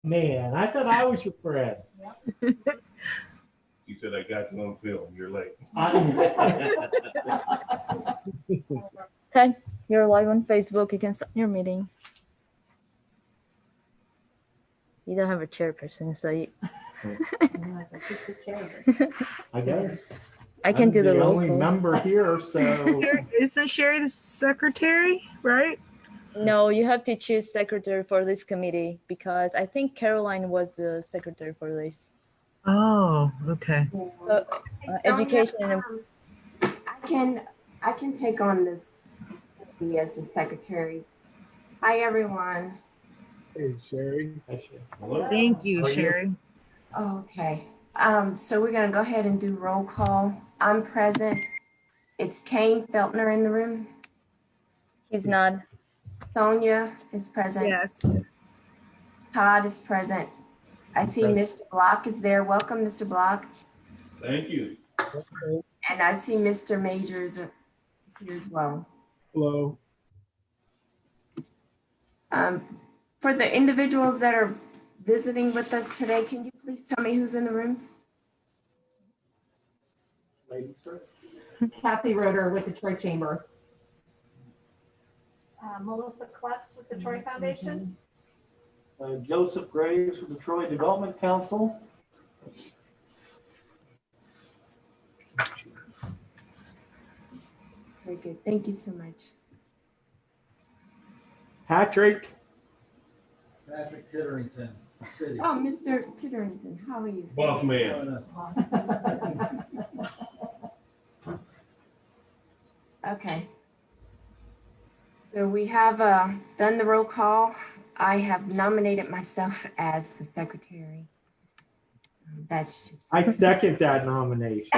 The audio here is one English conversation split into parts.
Man, I thought I was your friend. You said I got you on film. You're late. Okay, you're live on Facebook. You can start your meeting. You don't have a chairperson, so you, I guess. I can I'm do the roll only call. member here, so Isn't Sherry the secretary, right? No, you have to choose secretary for this committee because I think Caroline was the secretary for this. Oh, okay. So, Sonia, education and I can take on this as the secretary. Hi, everyone. Hey, Sherry. Hello? Thank you, How are you? Sherry. Okay. So we're gonna go ahead and do roll call. I'm present. It's Kane Feltner in the room. he's not. Sonia is present. Yes. Todd is present. I see Mr. Block is there. Welcome, Mr. Block. Thank you. And I see Mr. Majors here as well. Hello. For the individuals that are visiting with us today, can you please tell me who's in the room? ladies first. Kathy Roeder with the Troy Chamber. Melissa Kleps with the Troy Foundation. Joseph Graves from the Troy Development Council. Very good. Thank you so much. Patrick. Patrick Titterington, city. Oh, Mr. Titterington, how are you? sir? Boss man. Okay. So we have done the roll call. I have nominated myself as the secretary. That's just, I second that nomination.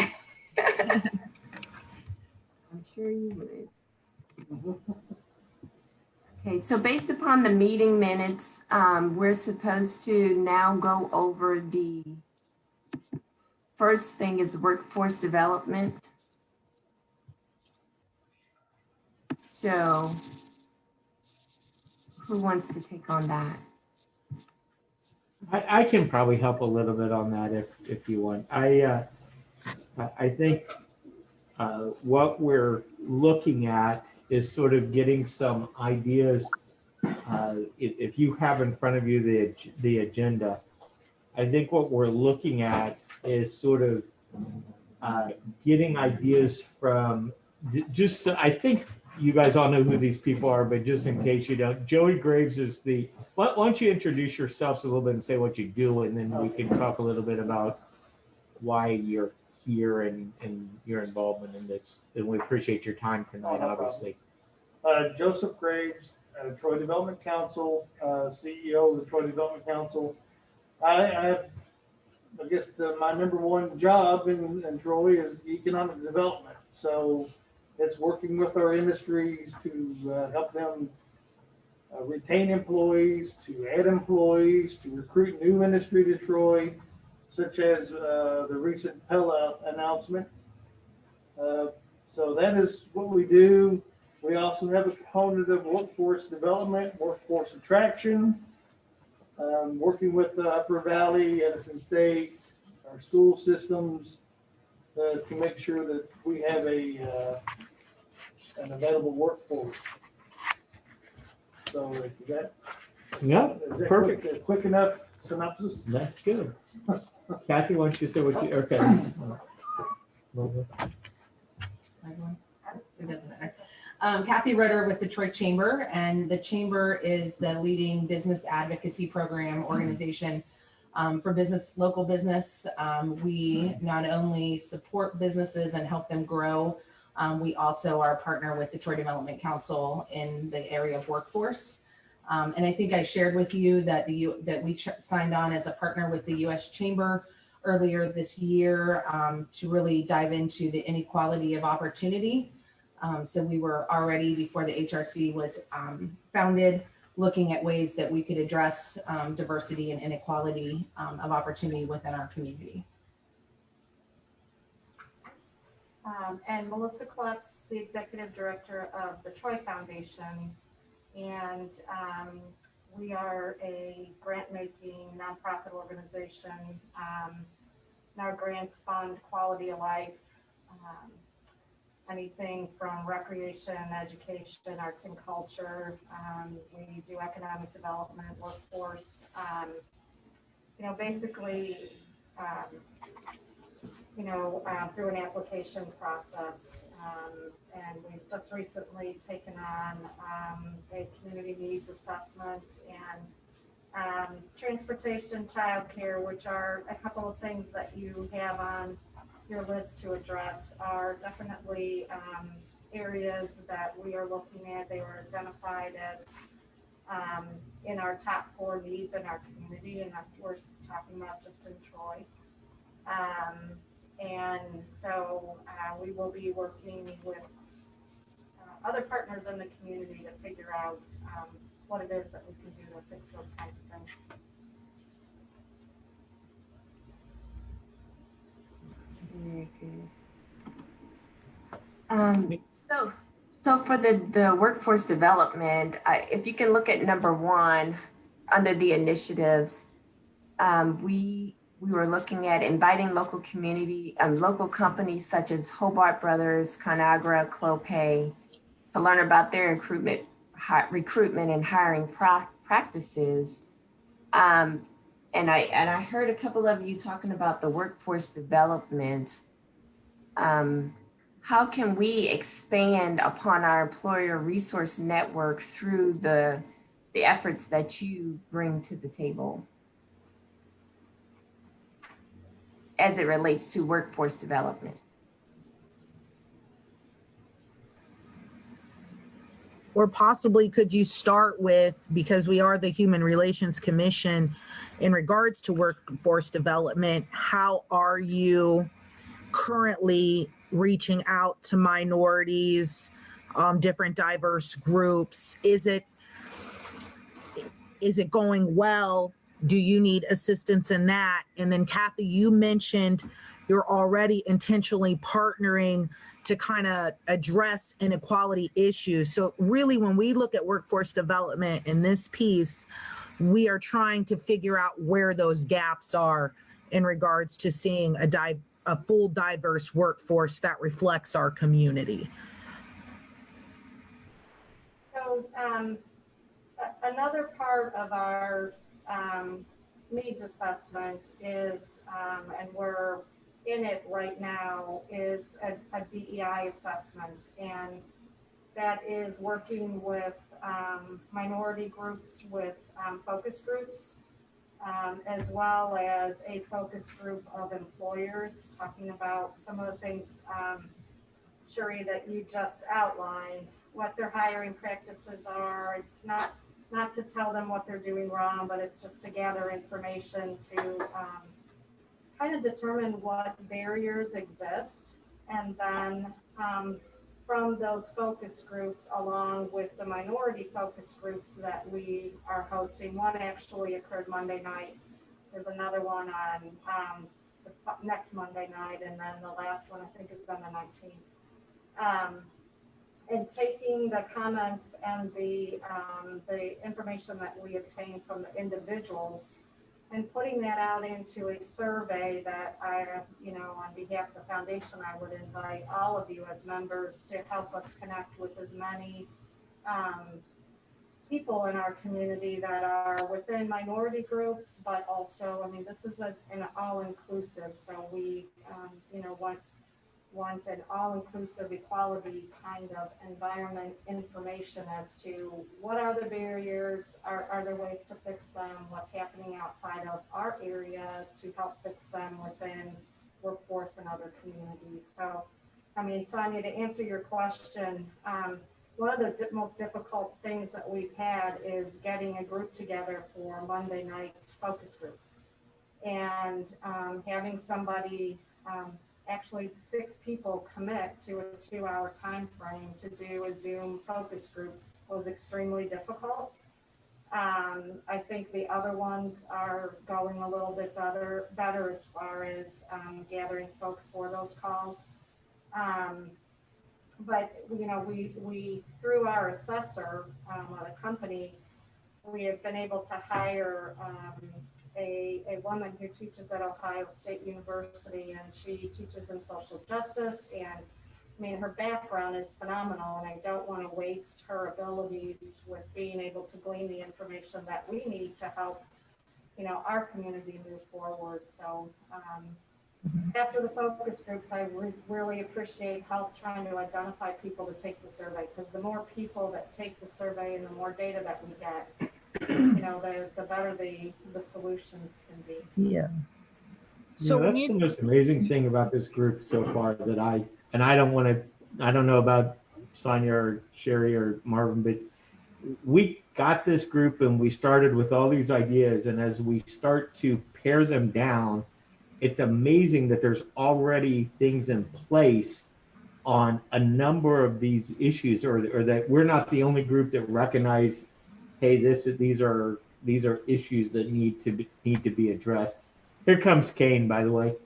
I'm sure you would. Okay, so based upon the meeting minutes, we're supposed to now go over the first thing is the workforce development. So who wants to take on that? I can probably help a little bit on that if you want. I think what we're looking at is sort of getting some ideas. If you have in front of you the agenda, I think what we're looking at is sort of getting ideas from just. I think you guys all know who these people are, but just in case you don't, Joey Graves is the. Why don't you introduce yourselves a little bit and say what you do, and then we can talk a little bit about why you're here and your involvement in this. And we appreciate your time tonight, obviously. Joseph Graves, Troy Development Council, CEO of the Troy Development Council. I guess my number one job in Troy is economic development. So it's working with our industries to help them retain employees, to add employees, to recruit new industry to Troy, such as the recent Pella announcement. So that is what we do. We also have a component of workforce development, workforce attraction, working with the Upper Valley, Edison State, our school systems to make sure that we have an available workforce. So is that, Yeah, is that perfect. quick enough synopsis? That's good. Kathy, why don't you say what you? Okay. It doesn't matter. Kathy Roeder with the Troy Chamber, and the Chamber is the leading business advocacy program organization for local business. We not only support businesses and help them grow, we also are a partner with the Troy Development Council in the area of workforce. And I think I shared with you that we signed on as a partner with the U.S. Chamber earlier this year to really dive into the inequality of opportunity. So we were already, before the HRC was founded, looking at ways that we could address diversity and inequality of opportunity within our community. And Melissa Kleps, the Executive Director of the Troy Foundation. And We are a grant-making nonprofit organization. And our grants fund quality of life, anything from recreation, education, arts and culture. We do economic development, workforce. Basically, through an application process. And we've just recently taken on a community needs assessment and transportation, childcare, which are a couple of things that you have on your list to address, are definitely areas that we are looking at. They were identified as in our top 4 needs in our community, and that's we're talking about just in Troy. And so we will be working with other partners in the community to figure out what it is that we can do to fix those kinds of things. Very good. So for the workforce development, if you can look at number 1 under the initiatives, we were looking at inviting local community, local companies such as Hobart Brothers, Conagra, Clopay, to learn about their recruitment and hiring practices. And I heard a couple of you talking about the workforce development. How can we expand upon our employer resource network through the efforts that you bring to the table as it relates to workforce development? Or possibly could you start with, because we are the Human Relations Commission, in regards to workforce development, how are you currently reaching out to minorities, different diverse groups? Is it going well? Do you need assistance in that? And then Kathy, you mentioned you're already intentionally partnering to kind of address inequality issues. So really, when we look at workforce development in this piece, we are trying to figure out where those gaps are in regards to seeing a full diverse workforce that reflects our community. So another part of our needs assessment is, and we're in it right now, is a DEI assessment. And that is working with minority groups, with focus groups, as well as a focus group of employers, talking about some of the things, Sherry, that you just outlined, what their hiring practices are. It's not to tell them what they're doing wrong, but it's just to gather information to kind of determine what barriers exist. And then from those focus groups, along with the minority focus groups that we are hosting, one actually occurred Monday night. There's another one on the next Monday night, and then the last one I think is on the 19th. And taking the comments and the information that we obtain from the individuals and putting that out into a survey that on behalf of the foundation, I would invite all of you as members to help us connect with as many people in our community that are within minority groups, but also, this is an all-inclusive, so we, want an all-inclusive equality kind of environment information as to what are the barriers, are there ways to fix them, what's happening outside of our area to help fix them within workforce and other communities. So, Sonia, to answer your question, one of the most difficult things that we've had is getting a group together for Monday night's focus group. And having somebody, actually 6 people commit to a 2-hour time frame to do a Zoom focus group was extremely difficult. I think the other ones are going a little bit better as far as gathering folks for those calls. But we through our assessor, the company, we have been able to hire a woman who teaches at Ohio State University, and she teaches in social justice. And I mean, her background is phenomenal, and I don't want to waste her abilities with being able to glean the information that we need to help, you know, our community move forward. So after the focus groups, I really appreciate help trying to identify people to take the survey, because the more people that take the survey and the more data that we get, you know, the better the solutions can be. Yeah. So when that's the most amazing thing about this group so far that I don't know about Sonia or Sherry or Marvin, but we got this group and we started with all these ideas, and as we start to pare them down, it's amazing that there's already things in place on a number of these issues, or that we're not the only group that recognize, hey, these are issues that need to be addressed. Here comes Kane, by the way.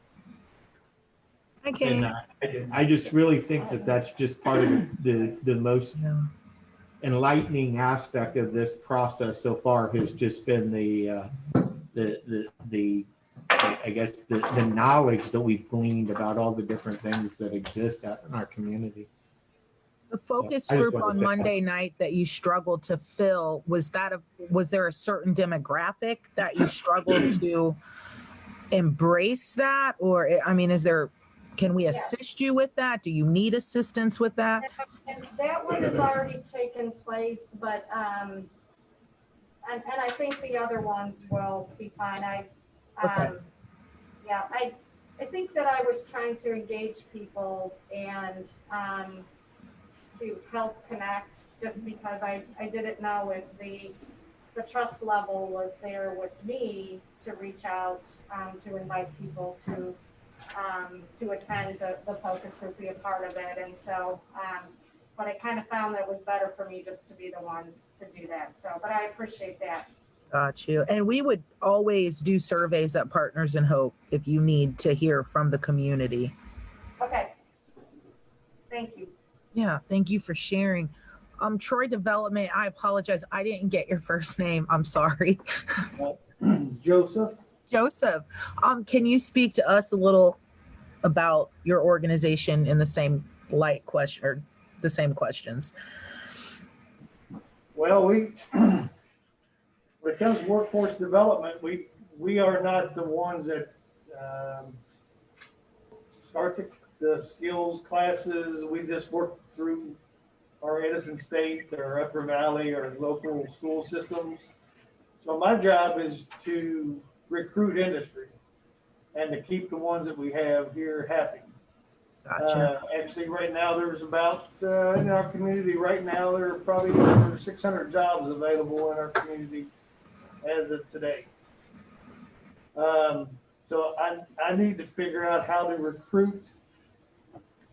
Okay. And I just really think that that's just part of the most enlightening aspect of this process so far has just been the I guess the knowledge that we've gleaned about all the different things that exist out in our community. The focus I just group wanted on to- Monday night that you struggled to fill, was there a certain demographic that you struggled to embrace that? Or, I mean, can we assist you with that? Do you need assistance with that? And that one has already taken place, but and I think the other ones will be fine. Okay. I think that I was trying to engage people and to help connect, just because I didn't know if the trust level was there with me to reach out, to invite people to attend the focus group, be a part of it. And so, but I kind of found that it was better for me just to be the one to do that. So, but I appreciate that. Got you. And we would always do surveys at Partners in Hope if you need to hear from the community. Okay. Thank you. Yeah, thank you for sharing. Troy Development, I apologize. I didn't get your first name. I'm sorry. Joseph. Joseph, can you speak to us a little about your organization in the same light question, or the same questions? Well, when it comes to workforce development, we are not the ones that start the skills classes. We just work through our Edison State or Upper Valley or local school systems. So my job is to recruit industry and to keep the ones that we have here happy. Gotcha. Actually, right now, there's about, in our community right now, there are probably over 600 jobs available in our community as of today. So I need to figure out how to recruit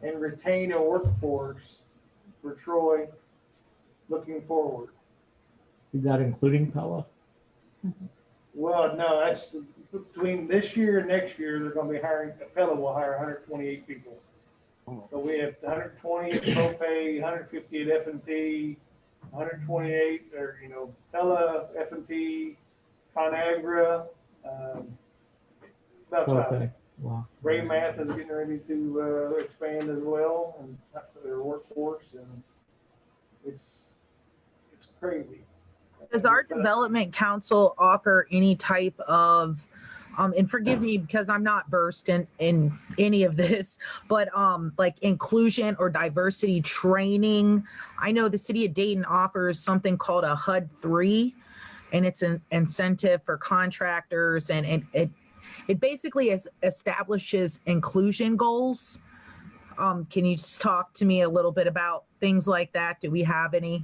and retain a workforce for Troy looking forward. Is that including Pella? Well, no, that's between this year and next year, they're going to be hiring, Capella will hire 128 people. So we have 120 at Propay, 150 at F&P, 128 or, Pella, F&P, ConAgra, about Okay. time. Wow. Ray Math is getting ready to expand as well, and their workforce, and it's crazy. Does our development council offer any type of, and forgive me because I'm not versed in any of this, but like inclusion or diversity training? I know the city of Dayton offers something called a HUD 3, and it's an incentive for contractors, and it basically establishes inclusion goals. Can you just talk to me a little bit about things like that? Do we have any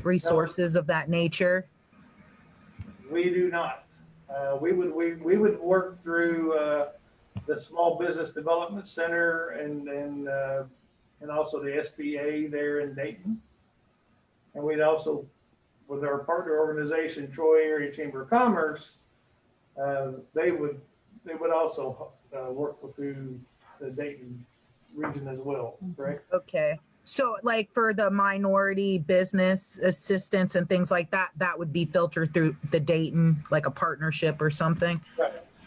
resources of that nature? We do not. We would work through the Small Business Development Center and also the SBA there in Dayton. And we'd also, with our partner organization, Troy Area Chamber of Commerce, they would also work through the Dayton region as well, correct? Okay. So like for the minority business assistance and things like that, that would be filtered through the Dayton, like a partnership or something.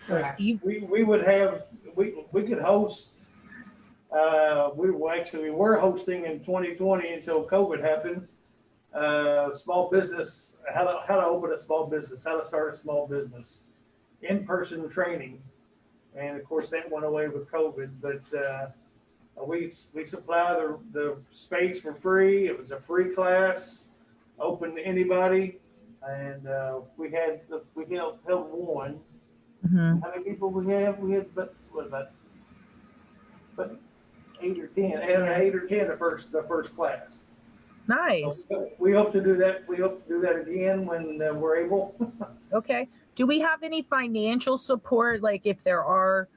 Correct. You, We would have, we could host, we were hosting in 2020 until COVID happened. Small business, how to open a small business, how to start a small business, in-person training. And of course that went away with COVID, but, we supply the space for free. It was a free class, open to anybody. And, we held one. Mhm. How many people we have? We had, but 8 or 10, and 8 or 10 the first class. Nice. So we hope to do that. We hope to do that again when we're able. Okay. Do we have any financial support? Like if there are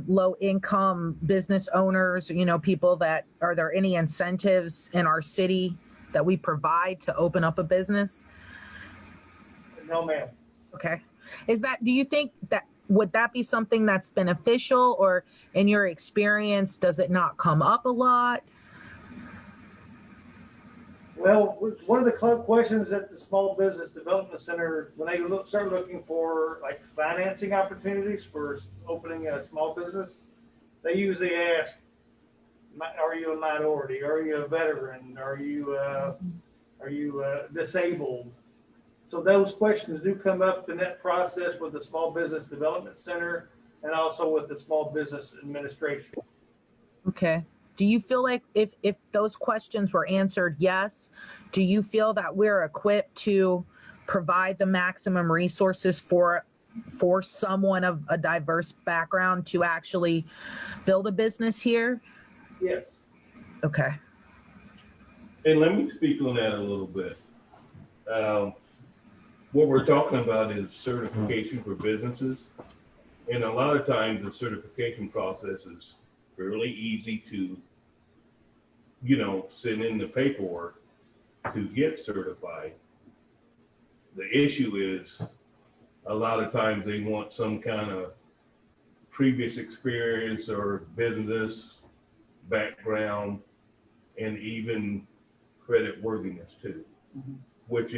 low income business owners, you know, people that, are there any incentives in our city that we provide to open up a business? No, ma'am. Okay. Do you think that, would that be something that's beneficial, or in your experience, does it not come up a lot? Well, one of the questions at the Small Business Development Center, when they start looking for like financing opportunities for opening a small business, they usually ask, are you a minority? Are you a veteran? Are you disabled? So those questions do come up in that process with the Small Business Development Center and also with the Small Business Administration. Okay. Do you feel like if those questions were answered yes, do you feel that we're equipped to provide the maximum resources for someone of a diverse background to actually build a business here? Yes. Okay. And let me speak on that a little bit. What we're talking about is certification for businesses. And a lot of times the certification process is fairly easy to, send in the paperwork to get certified. The issue is a lot of times they want some kind of previous experience or business background and even credit worthiness too, which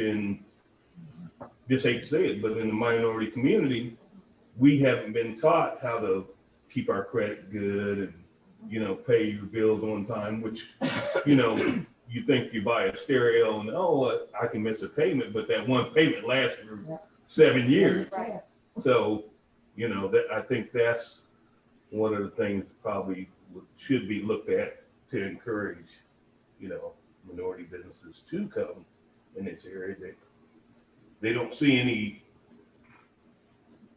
just hate to say it, but in the minority community, we haven't been taught how to keep our credit good and, pay your bills on time, which, you think you buy a stereo and, I can miss a payment, but that one payment lasts for 7 years. So, I think that's one of the things probably should be looked at to encourage, minority businesses to come in this area. They don't see any,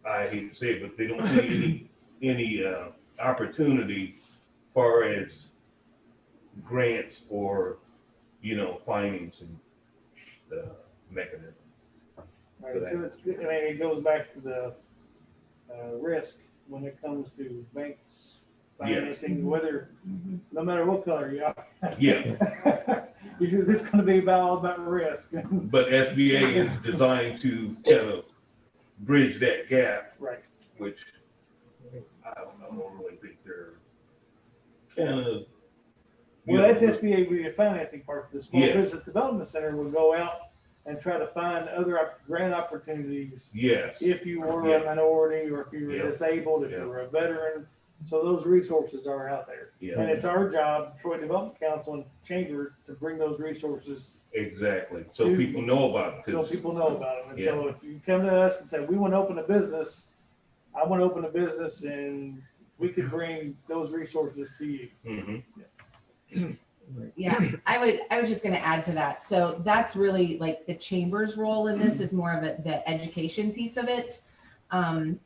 I hate to say it, but they don't see any opportunity far as grants or, financing mechanisms. Right, so it goes back to the risk when it comes to banks financing, whether, no matter what color you are. Yeah. It's going to be all about risk. But SBA is designed to kind of bridge that gap, Right. which I don't really think they're kind of. Well, that's SBA with the financing part. The Small Yeah. Business Development Center will go out and try to find other grant opportunities. Yes. If you were Yeah. a minority, or if you were Yeah. disabled, if Yeah. you were a veteran. So those resources are out there. Yeah. And it's our job, Troy Development Council and Chamber, to bring those resources Exactly. So people know about it. so 'Cause- people know about them. And so if you come to us and say, we want to open a business, I want to open a business, and we could bring those resources to you. Mhm. Yeah, I was just gonna add to that. So that's really like the chamber's role in this is more of the education piece of it.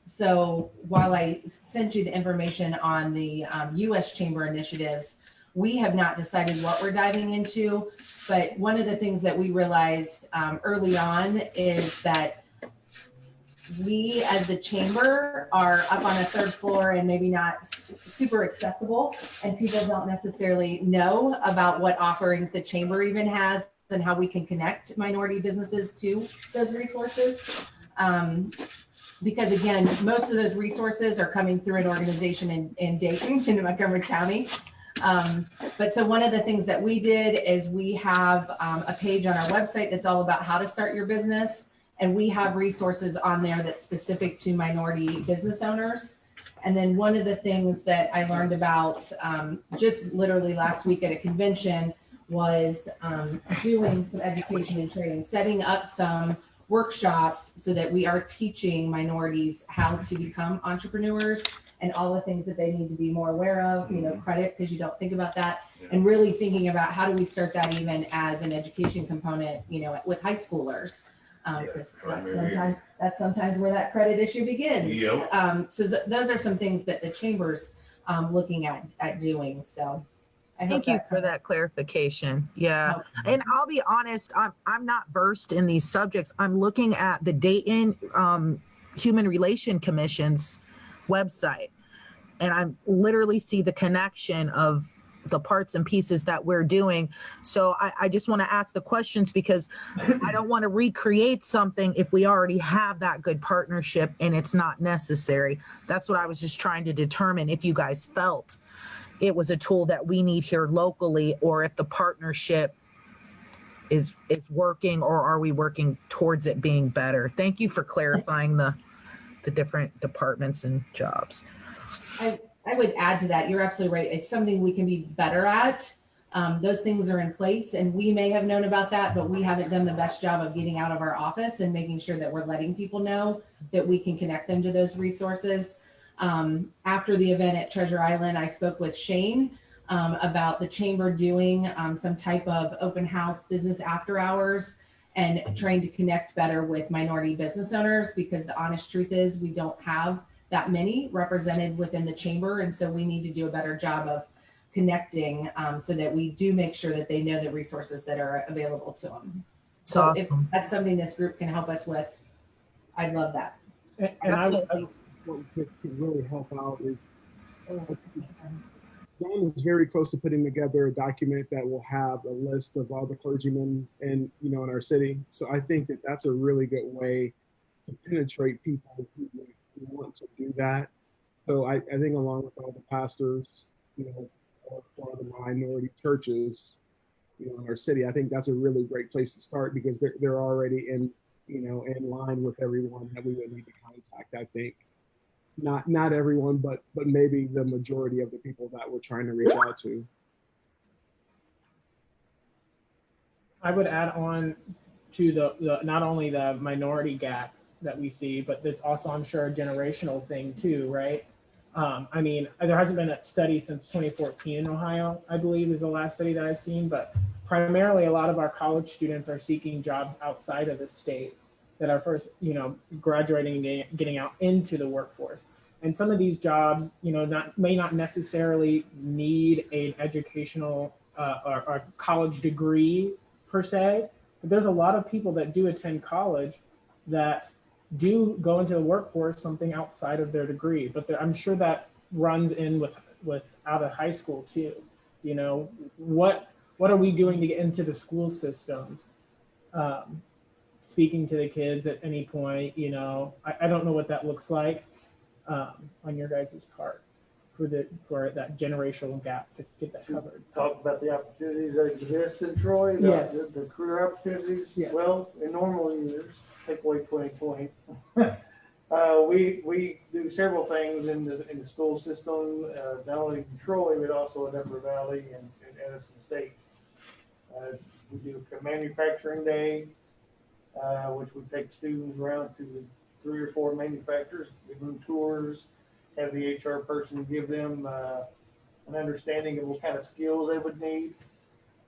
So while I sent you the information on the US Chamber initiatives, we have not decided what we're diving into. But one of the things that we realized early on is that we as the chamber are up on a third floor and maybe not super accessible, and people don't necessarily know about what offerings the chamber even has and how we can connect minority businesses to those resources. Because again, most of those resources are coming through an organization in Dayton, in Montgomery County. But so one of the things that we did is we have a page on our website that's all about how to start your business. And we have resources on there that's specific to minority business owners. And then one of the things that I learned about just literally last week at a convention was doing some education and training, setting up some workshops so that we are teaching minorities how to become entrepreneurs and all the things that they need to be more aware of, you know, credit, because you don't think about that, and really thinking about how do we start that even as an education component, you know, with high schoolers. Because that's sometimes where that credit issue begins. Yep. So those are some things that the chamber's looking at doing. So I hope Thank you for that clarification. Yeah. And I'll be honest, I'm not versed in these subjects. I'm looking at the Dayton Human Relation Commission's website, and I literally see the connection of the parts and pieces that we're doing. So I just want to ask the questions because I don't want to recreate something if we already have that good partnership and it's not necessary. That's what I was just trying to determine, if you guys felt it was a tool that we need here locally, or if the partnership is working, or are we working towards it being better? Thank you for clarifying the different departments and jobs. I would add to that. You're absolutely right. It's something we can be better at. Those things are in place, and we may have known about that, but we haven't done the best job of getting out of our office and making sure that we're letting people know that we can connect them to those resources. After the event at Treasure Island, I spoke with Shane about the chamber doing some type of open house business after hours and trying to connect better with minority business owners, because the honest truth is we don't have that many represented within the chamber. And so we need to do a better job of connecting so that we do make sure that they know the resources that are available to them. So if that's something this group can help us with, I'd love that. And what could really help out is Dawn is very close to putting together a document that will have a list of all the clergymen in our city. So I think that that's a really good way to penetrate people who want to do that. So I think along with all the pastors, for the minority churches, in our city, I think that's a really great place to start, because they're already in line with everyone that we would need to contact. I think not everyone, but maybe the majority of the people that we're trying to reach out to. I would add on to the not only the minority gap that we see, but it's also, I'm sure, a generational thing too, right? I mean, there hasn't been a study since 2014 in Ohio, I believe, is the last study that I've seen, but primarily a lot of our college students are seeking jobs outside of the state that are first, graduating and getting out into the workforce. And some of these jobs, may not necessarily need an educational or college degree per se, but there's a lot of people that do attend college that do go into the workforce something outside of their degree. But I'm sure that runs in with out of high school too. What are we doing to get into the school systems? Speaking to the kids at any point, I don't know what that looks like on your guys' part for that generational gap to get that covered. Talk about the opportunities that exist in Troy. Yes. The career opportunities. Yes. Well, in normal years, take away 2020. We do several things in the school system, not only in Troy, but also in Upper Valley and Edison State. We do a manufacturing day, which we take students around to 3 or 4 manufacturers, give them tours, have the HR person give them an understanding of what kind of skills they would need.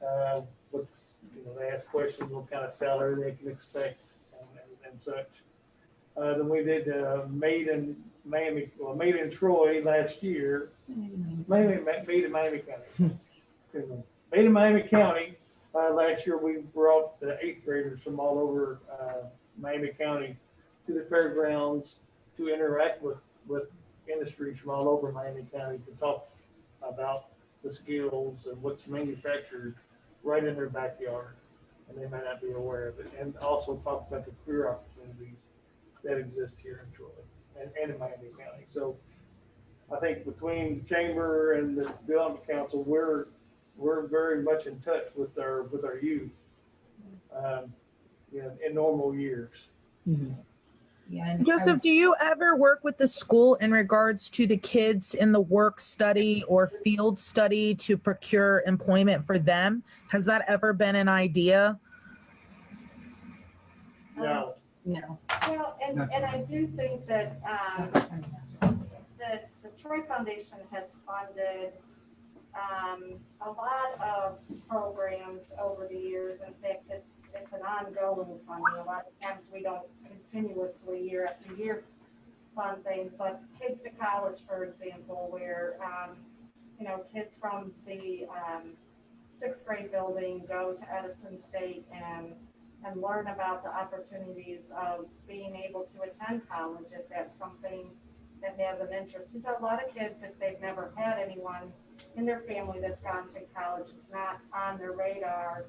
They ask questions, what kind of salary they can expect, and such. Then we did Made in Troy last year. Made in Miami County. Made in Miami County. Last year we brought the 8th graders from all over Miami County to the fairgrounds to interact with industries from all over Miami County to talk about the skills and what's manufactured right in their backyard, and they might not be aware of it, and also talk about the career opportunities that exist here in Troy and in Miami County. So I think between the chamber and the development council, we're very much in touch with our youth, in normal years. Yeah. And Joseph, do you ever work with the school in regards to the kids in the work study or field study to procure employment for them? Has that ever been an idea? No. No. Well, and I do think that, that the Troy Foundation has funded a lot of programs over the years. In fact, it's an ongoing funding. A lot of times we don't continuously year after year fund things, but Kids to College, for example, where kids from the 6th grade building go to Edison State and learn about the opportunities of being able to attend college if that's something that has an interest. There's a lot of kids, if they've never had anyone in their family that's gone to college, it's not on their radar,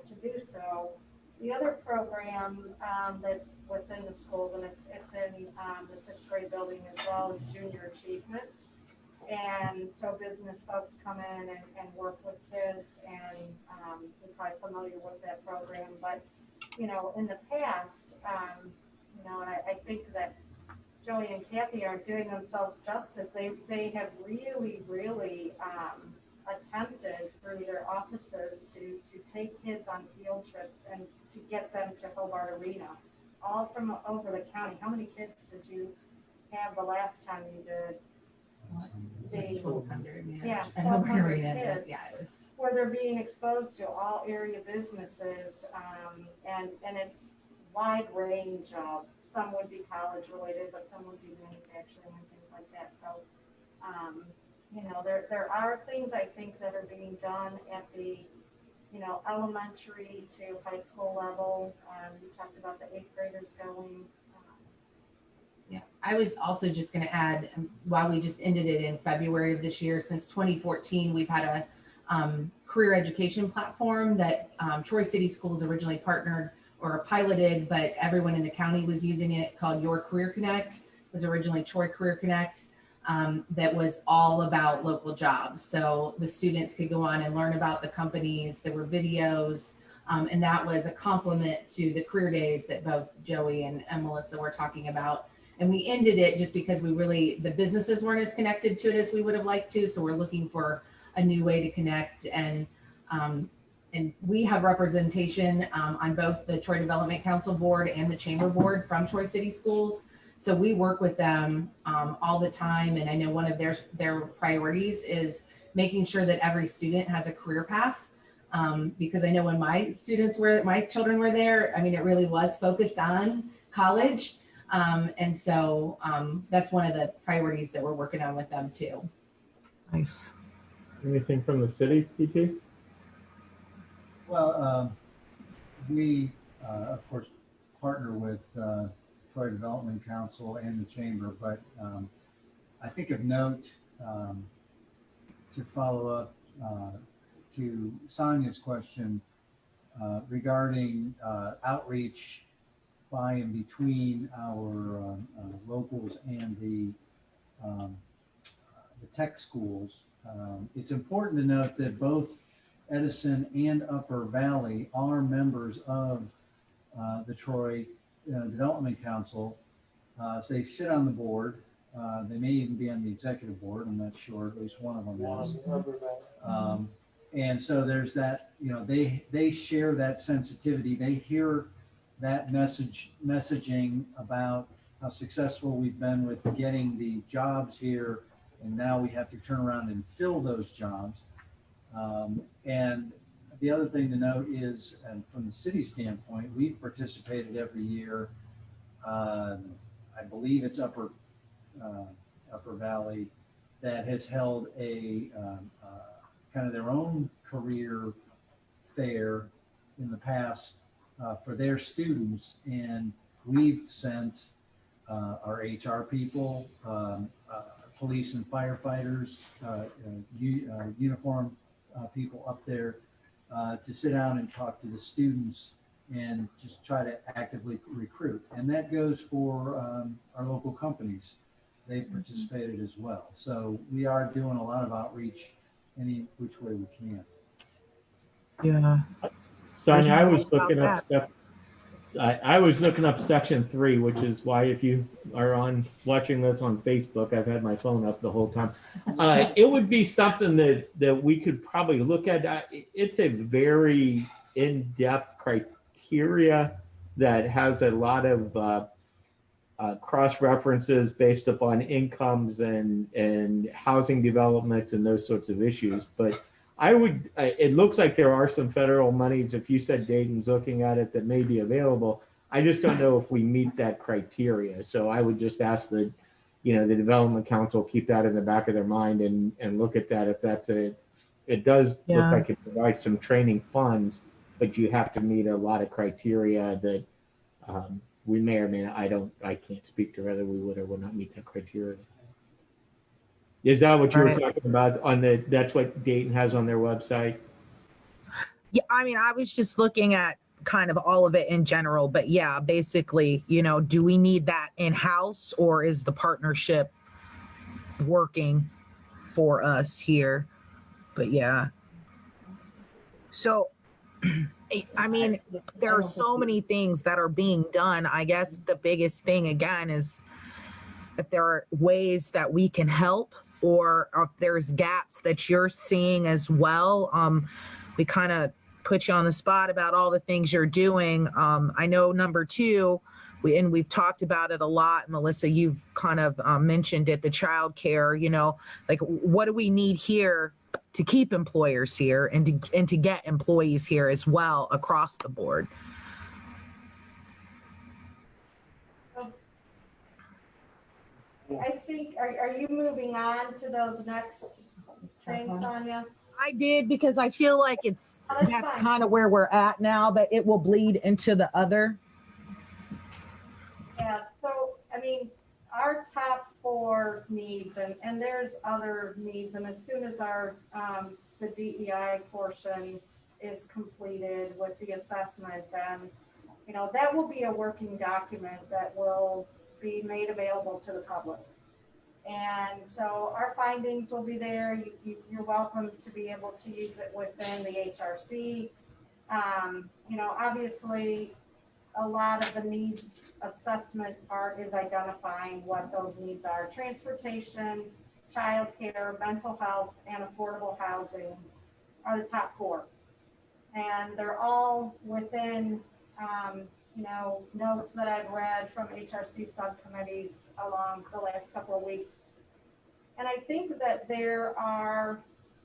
to do so. The other program that's within the schools, and it's in the 6th grade building as well, is Junior Achievement. And so business folks come in and work with kids, and you're probably familiar with that program. But, in the past, and I think that Joey and Kathy are doing themselves justice. They have really, really attempted through their offices to take kids on field trips and to get them to Hobart Arena, all from over the county. How many kids did you have the last time you did? 1,200. Yeah, And Hobart 1,200 Arena, kids. yeah, it was. Where they're being exposed to all area businesses, and it's wide range of, some would be college related, but some would be manufacturing and things like that. So, there are things I think that are being done at the, elementary to high school level. You talked about the 8th graders going. Yeah, I was also just going to add, while we just ended it in February of this year, since 2014, we've had a career education platform that Troy City Schools originally partnered or piloted, but everyone in the county was using it, called Your Career Connect. It was originally Troy Career Connect, that was all about local jobs. So the students could go on and learn about the companies. There were videos, and that was a complement to the career days that both Joey and Melissa were talking about. And we ended it just because the businesses weren't as connected to it as we would have liked to. So we're looking for a new way to connect. And we have representation on both the Troy Development Council board and the Chamber board from Troy City Schools. So we work with them all the time. And I know one of their priorities is making sure that every student has a career path. Because I know when my children were there, it really was focused on college. And so that's one of the priorities that we're working on with them too. Nice. Anything from the city, PT? Well, we, of course, partner with Troy Development Council and the Chamber, but I think of note, to follow up to Sonia's question regarding outreach by and between our locals and the tech schools. It's important to note that both Edison and Upper Valley are members of the Troy Development Council. So they sit on the board. They may even be on the executive board. I'm not sure. At least one of them is. And so there's that. They share that sensitivity. They hear that messaging about how successful we've been with getting the jobs here, and now we have to turn around and fill those jobs. And the other thing to note is, and from the city standpoint, we've participated every year. I believe it's Upper Valley that has held a kind of their own career fair in the past for their students, and we've sent our HR people, police and firefighters, uniform people up there to sit down and talk to the students and just try to actively recruit. And that goes for our local companies. they participated as well. So we are doing a lot of outreach any which way we can. Yeah. Sonia, I Didn't know was looking about up stuff. I was looking up section 3, which is why if you are watching this on Facebook, I've had my phone up the whole time. It would be something that we could probably look at. It's a very in-depth criteria that has a lot of cross references based upon incomes and housing developments and those sorts of issues. But it looks like there are some federal monies, if you said Dayton's looking at it, that may be available. I just don't know if we meet that criteria. So I would just ask the Development Council keep that in the back of their mind and look at that. If that's it does look Yeah. like it provides some training funds, but you have to meet a lot of criteria that we may or may not. I can't speak to whether we would or would not meet that criteria. Is that what you were Right. talking about that's what Dayton has on their website? Yeah, I mean, I was just looking at kind of all of it in general, but yeah, basically, do we need that in-house or is the partnership working for us here? But yeah. So, I mean, there are so many things that are being done. I guess the biggest thing again is if there are ways that we can help or if there's gaps that you're seeing as well. We kind of put you on the spot about all the things you're doing. I know number 2, we've talked about it a lot. Melissa, you've kind of mentioned it, the childcare, like what do we need here to keep employers here and to get employees here as well across the board? I think, are you moving on to those next things, Sonia? I did because I feel like that's fine. kind of where we're at now, that it will bleed into the other. Yeah, so, I mean, our top 4 needs, and there's other needs, and as soon as our, the DEI portion is completed with the assessment, then, that will be a working document that will be made available to the public. And so our findings will be there. You're welcome to be able to use it within the HRC. Obviously, a lot of the needs assessment part is identifying what those needs are. Transportation, childcare, mental health, and affordable housing are the top 4. And they're all within, notes that I've read from HRC subcommittees along the last couple of weeks. And I think that there are,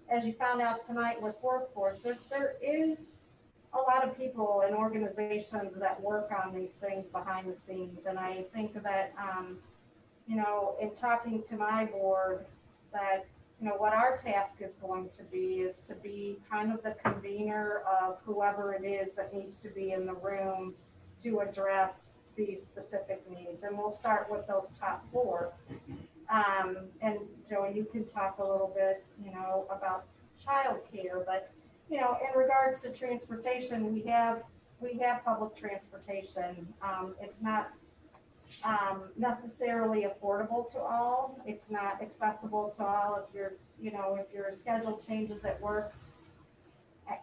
as you found out tonight with workforce, there is a lot of people and organizations that work on these things behind the scenes. And I think that, in talking to my board, that, what our task is going to be is to be kind of the convener of whoever it is that needs to be in the room to address these specific needs. And we'll start with those top 4. And Joey, you can talk a little bit, about childcare, but in regards to transportation, we have public transportation. It's not necessarily affordable to all. It's not accessible to all. If your schedule changes at work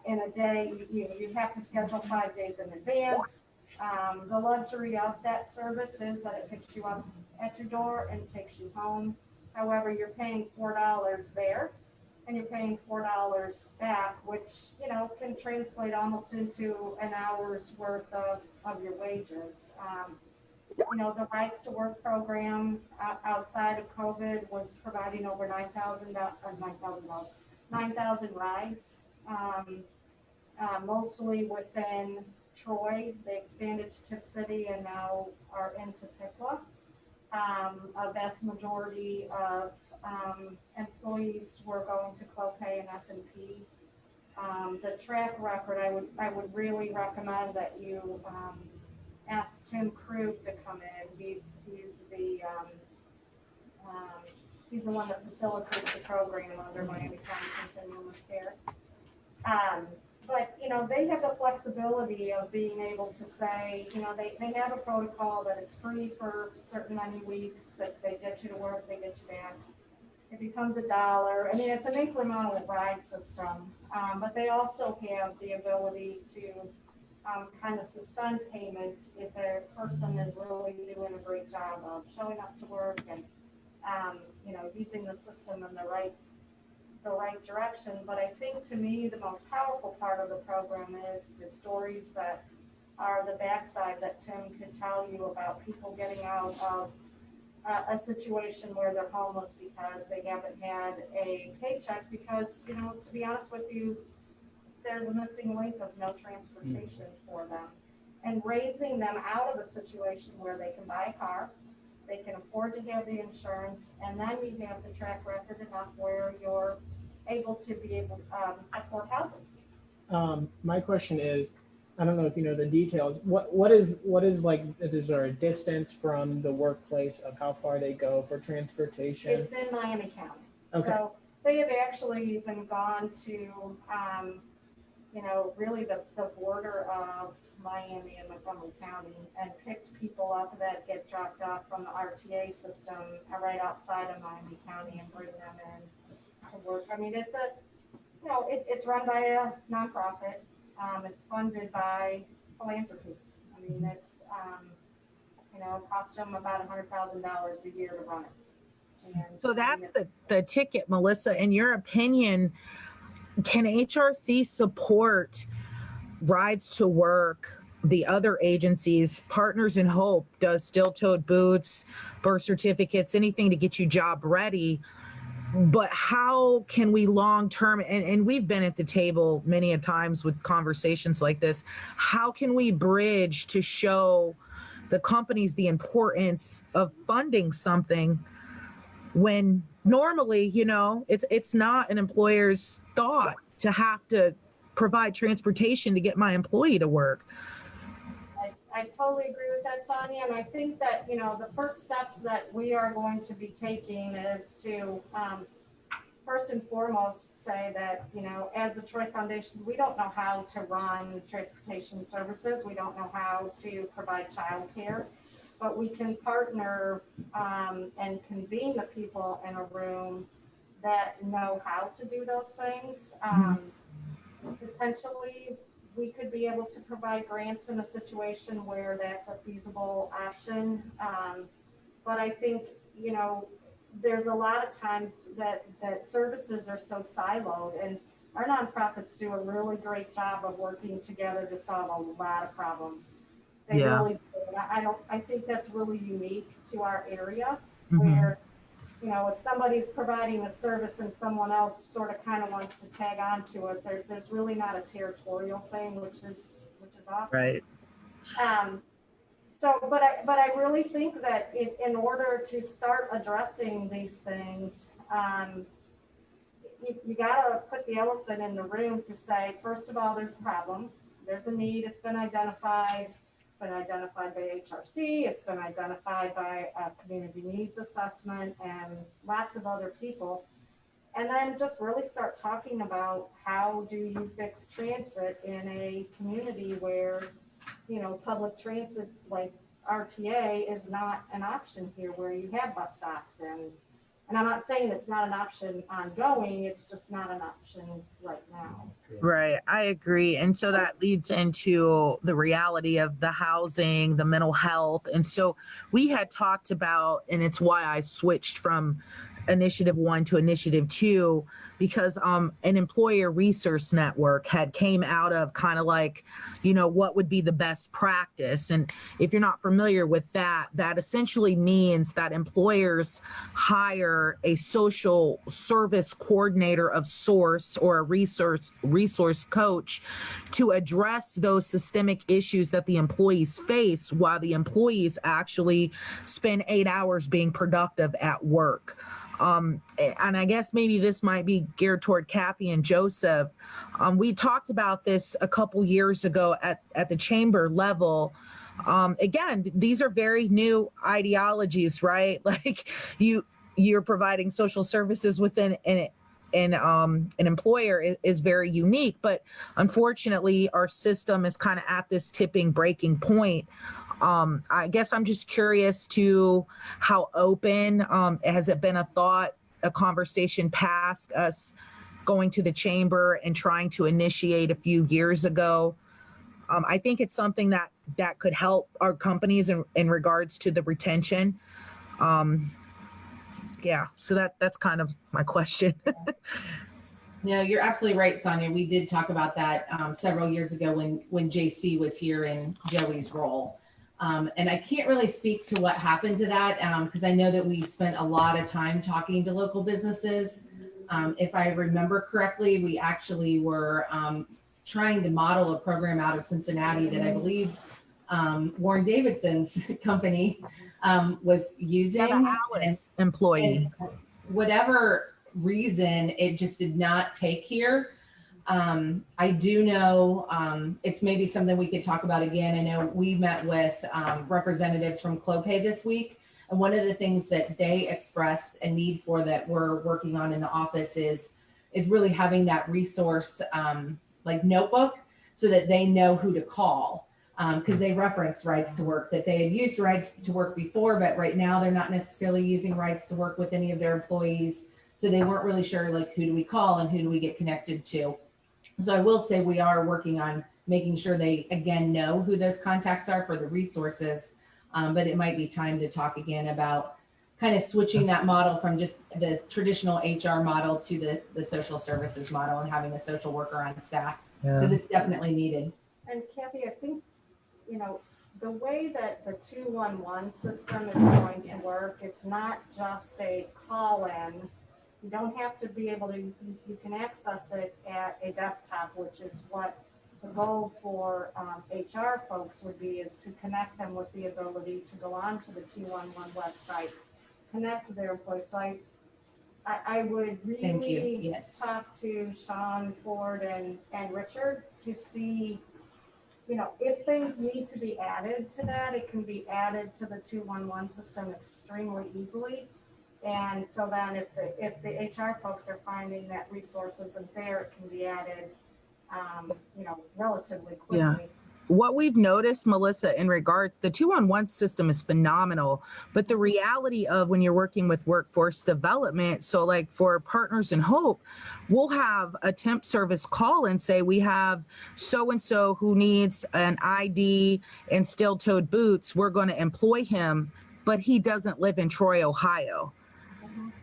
in a day, you have to schedule 5 days in advance. The luxury of that service is that it picks you up at your door and takes you home. However, you're paying $4 there and you're paying $4 back, which, can translate almost into an hour's worth of your wages. The Rights to Work program outside of COVID was providing over 9,000 rides, mostly within Troy. They expanded to Tip City and now are into Piqua. A vast majority of employees were going to Clopay and F&P. The track record, I would really recommend that you ask Tim Krug to come in. He's the one that facilitates the program under Miami County Continuum of Care. but, you know, they have the flexibility of being able to say, you know, they have a protocol that it's free for certain many weeks. If they get you to work, they get you back. It becomes $1. I mean, it's an incremental ride system, but they also have the ability to kind of suspend payment if a person is really doing a great job of showing up to work and, you know, using the system in the right direction. But I think to me, the most powerful part of the program is the stories that are the backside that Tim can tell you about people getting out of a situation where they're homeless because they haven't had a paycheck because, you know, to be honest with you, there's a missing link of no transportation for them. And raising them out of a situation where they can buy a car, they can afford to have the insurance, and then you have the track record enough where you're able to be able to afford housing. My question is, I don't know if you know the details. What is like? Is there a distance from the workplace of how far they go for transportation? It's in Miami County. Okay. So they have actually even gone to, you know, really the border of Miami and Montgomery County and picked people up that get dropped off from the RTA system right outside of Miami County and bring them in to work. I mean, it's you know, it's run by a nonprofit. It's funded by philanthropy. I mean, it's, you know, it costs them about $100,000 a year to run it. And So that's the ticket, Melissa. In your opinion, can HRC support rides to work? The other agencies, Partners in Hope does steel-toed boots, birth certificates, anything to get you job ready. But how can we long-term, and we've been at the table many a times with conversations like this, how can we bridge to show the companies the importance of funding something when normally, you know, it's not an employer's thought to have to provide transportation to get my employee to work? I totally agree with that, Sonia, and I think that, you know, the first steps that we are going to be taking is to, first and foremost, say that, you know, as a Troy Foundation, we don't know how to run transportation services. We don't know how to provide childcare, but we can partner and convene the people in a room that know how to do those things. Potentially, we could be able to provide grants in a situation where that's a feasible option. But I think, you know, there's a lot of times that services are so siloed, and our nonprofits do a really great job of working together to solve a lot of problems. They really do. I think that's really unique to our area, where, you know, if somebody's providing a service and someone else sort of kind of wants to tag on to it, there's really not a territorial thing, which is awesome. Right. So, but I really think that in order to start addressing these things, you gotta put the elephant in the room to say, first of all, there's a problem, there's a need, it's been identified. It's been identified by HRC, it's been identified by a community needs assessment and lots of other people. And then just really start talking about how do you fix transit in a community where, you know, public transit like RTA is not an option here, where you have bus stops and I'm not saying it's not an option ongoing, it's just not an option right now. Right. I agree. And so that leads into the reality of the housing, the mental health. And so we had talked about, and it's why I switched from Initiative 1 to Initiative 2, because an employer resource network had came out of kind of like, you know, what would be the best practice. And if you're not familiar with that, that essentially means that employers hire a social service coordinator of source or a resource coach to address those systemic issues that the employees face while the employees actually spend 8 hours being productive at work. And I guess maybe this might be geared toward Kathy and Joseph. We talked about this a couple years ago at the chamber level. Again, these are very new ideologies, right? Like you're providing social services within an employer is very unique. But unfortunately, our system is kind of at this tipping breaking point. I guess I'm just curious to how open has it been a thought, a conversation past us going to the chamber and trying to initiate a few years ago. I think it's something that could help our companies in regards to the retention. Yeah, so that's kind of my question. No, you're absolutely right, Sonia. We did talk about that several years ago when JC was here in Joey's role. And I can't really speak to what happened to that because I know that we spent a lot of time talking to local businesses. If I remember correctly, we actually were trying to model a program out of Cincinnati that I believe Warren Davidson's company was using. Yeah, the Alice employee. And whatever reason, it just did not take here. I do know it's maybe something we could talk about again. I know we met with representatives from Clopay this week. And one of the things that they expressed a need for that we're working on in the office is really having that resource like notebook so that they know who to call. Because they referenced rights to work, that they had used rights to work before, but right now they're not necessarily using rights to work with any of their employees. So they weren't really sure, like, who do we call and who do we get connected to? So I will say we are working on making sure they, again, know who those contacts are for the resources. But it might be time to talk again about kind of switching that model from just the traditional HR model to the social services model and having a social worker on staff, because it's definitely needed. And Kathy, I think, you know, the way that the 211 system is going to work, it's not just a call-in. You don't have to be able to, you can access it at a desktop, which is what the goal for HR folks would be, is to connect them with the ability to go on to the 211 website, connect with their employees. So I would really Yes. talk to Sean, Ford, and Richard to see, you know, if things need to be added to that, it can be added to the 211 system extremely easily. And so then if the HR folks are finding that resource isn't there, it can be added, you know, relatively quickly. Yeah. What we've noticed, Melissa, in regards, the 211 system is phenomenal, but the reality of when you're working with workforce development, so like for Partners in Hope, we'll have a temp service call and say, we have so-and-so who needs an ID and steel-toed boots. We're going to employ him, but he doesn't live in Troy, Ohio.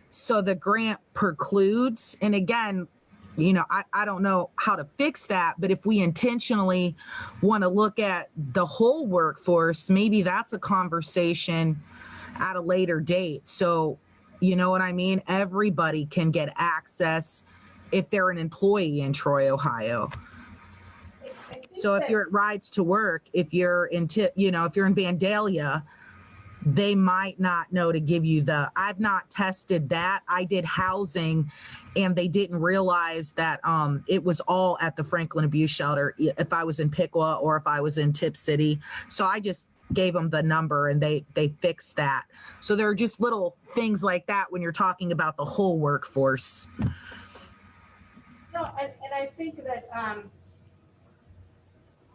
So the grant precludes, and again, you know, I don't know how to fix that, but if we intentionally want to look at the whole workforce, maybe that's a conversation at a later date. So, you know what I mean? Everybody can get access if they're an employee in Troy, Ohio. So if you're at Rides to Work, if you're in, you know, if you're in Vandalia, they might not know to give you I've not tested that. I did housing and they didn't realize that it was all at the Franklin Abuse Shelter if I was in Piqua or if I was in Tip City. So I just gave them the number and they fixed that. So there are just little things like that when you're talking about the whole workforce. No, and I think that,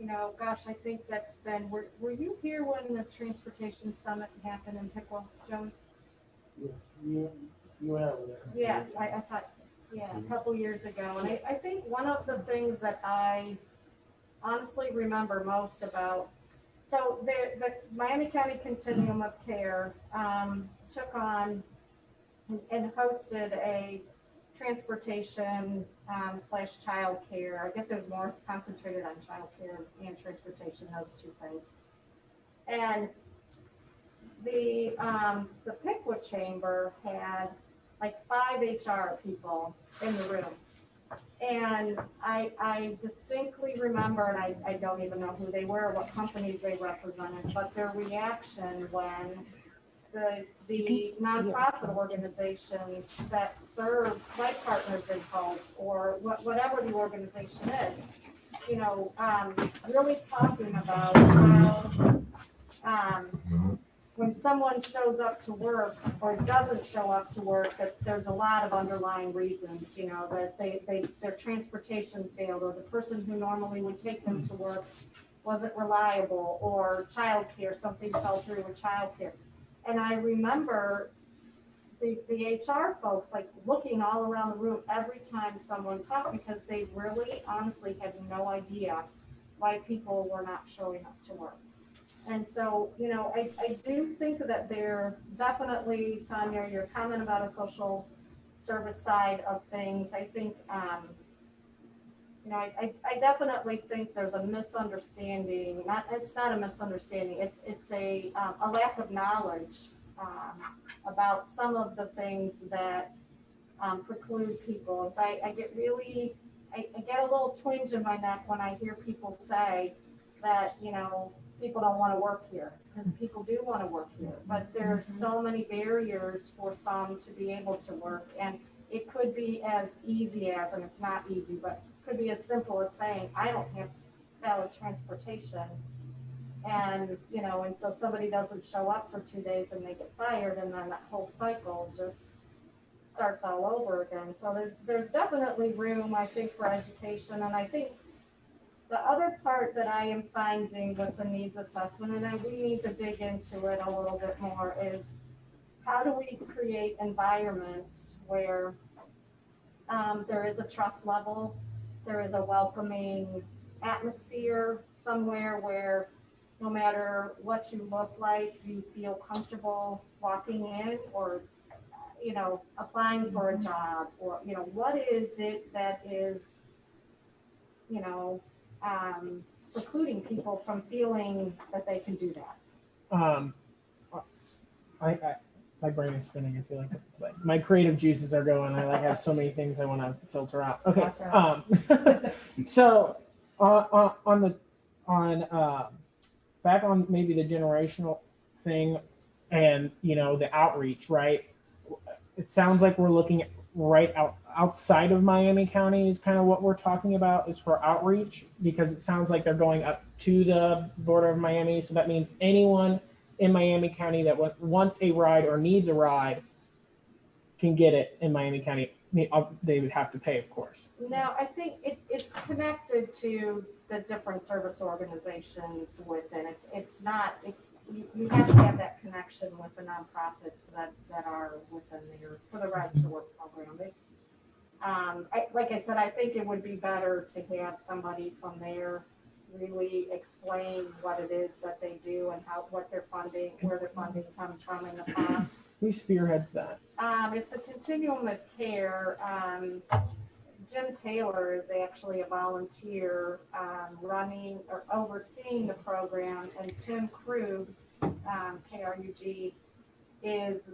you know, gosh, I think that's been, were you here when the Transportation Summit happened in Piqua, Joan? Yes, you went over there. Yes, I thought, yeah, a couple years ago. And I think one of the things that I honestly remember most about, so the Miami County Continuum of Care took on and hosted a transportation / childcare. I guess it was more concentrated on childcare and transportation, those two things. And the Piqua Chamber had like 5 HR people in the room. And I distinctly remember, and I don't even know who they were, what companies they represented, but their reaction when the nonprofit organizations that serve like Partners in Hope or whatever the organization is, you know, really talking about how, when someone shows up to work or doesn't show up to work, that there's a lot of underlying reasons, you know, that their transportation failed, or the person who normally would take them to work wasn't reliable, or childcare, something fell through with childcare. And I remember the HR folks like looking all around the room every time someone talked, because they really honestly had no idea why people were not showing up to work. And so, you know, I do think that there definitely, Sonia, your comment about a social service side of things, I think, you know, I definitely think there's a misunderstanding. It's not a misunderstanding. It's a lack of knowledge about some of the things that preclude people. So I get really, I get a little twinge in my neck when I hear people say that, you know, people don't want to work here, because people do want to work here, but there are so many barriers for some to be able to work. And it could be as easy as, and it's not easy, but could be as simple as saying, I don't have valid transportation. And, you know, and so somebody doesn't show up for 2 days and they get fired, and then that whole cycle just starts all over again. So there's definitely room, I think, for education. And I think the other part that I am finding with the needs assessment, and we need to dig into it a little bit more, is how do we create environments where there is a trust level, there is a welcoming atmosphere, somewhere where no matter what you look like, you feel comfortable walking in, or, you know, applying for a job, or, you know, what is it that is, you know, precluding people from feeling that they can do that? My brain is spinning. I feel like it's like my creative juices are going. I like have so many things I want to filter out. Okay. So back on maybe the generational thing, and you know, the outreach, right? It sounds like we're looking at outside of Miami County is kind of what we're talking about, is for outreach, because it sounds like they're going up to the border of Miami. So that means anyone in Miami County that wants a ride or needs a ride can get it in Miami County. They would have to pay, of course. No, I think it's connected to the different service organizations within it. It's not, you have to have that connection with the nonprofits that are within there for the Rides to Work program. It's, like I said, I think it would be better to have somebody from there really explain what it is that they do and where their funding comes from in the past. Who spearheads that? It's a continuum of care. Jim Taylor is actually a volunteer running or overseeing the program, and Tim Krug, KRUG, is,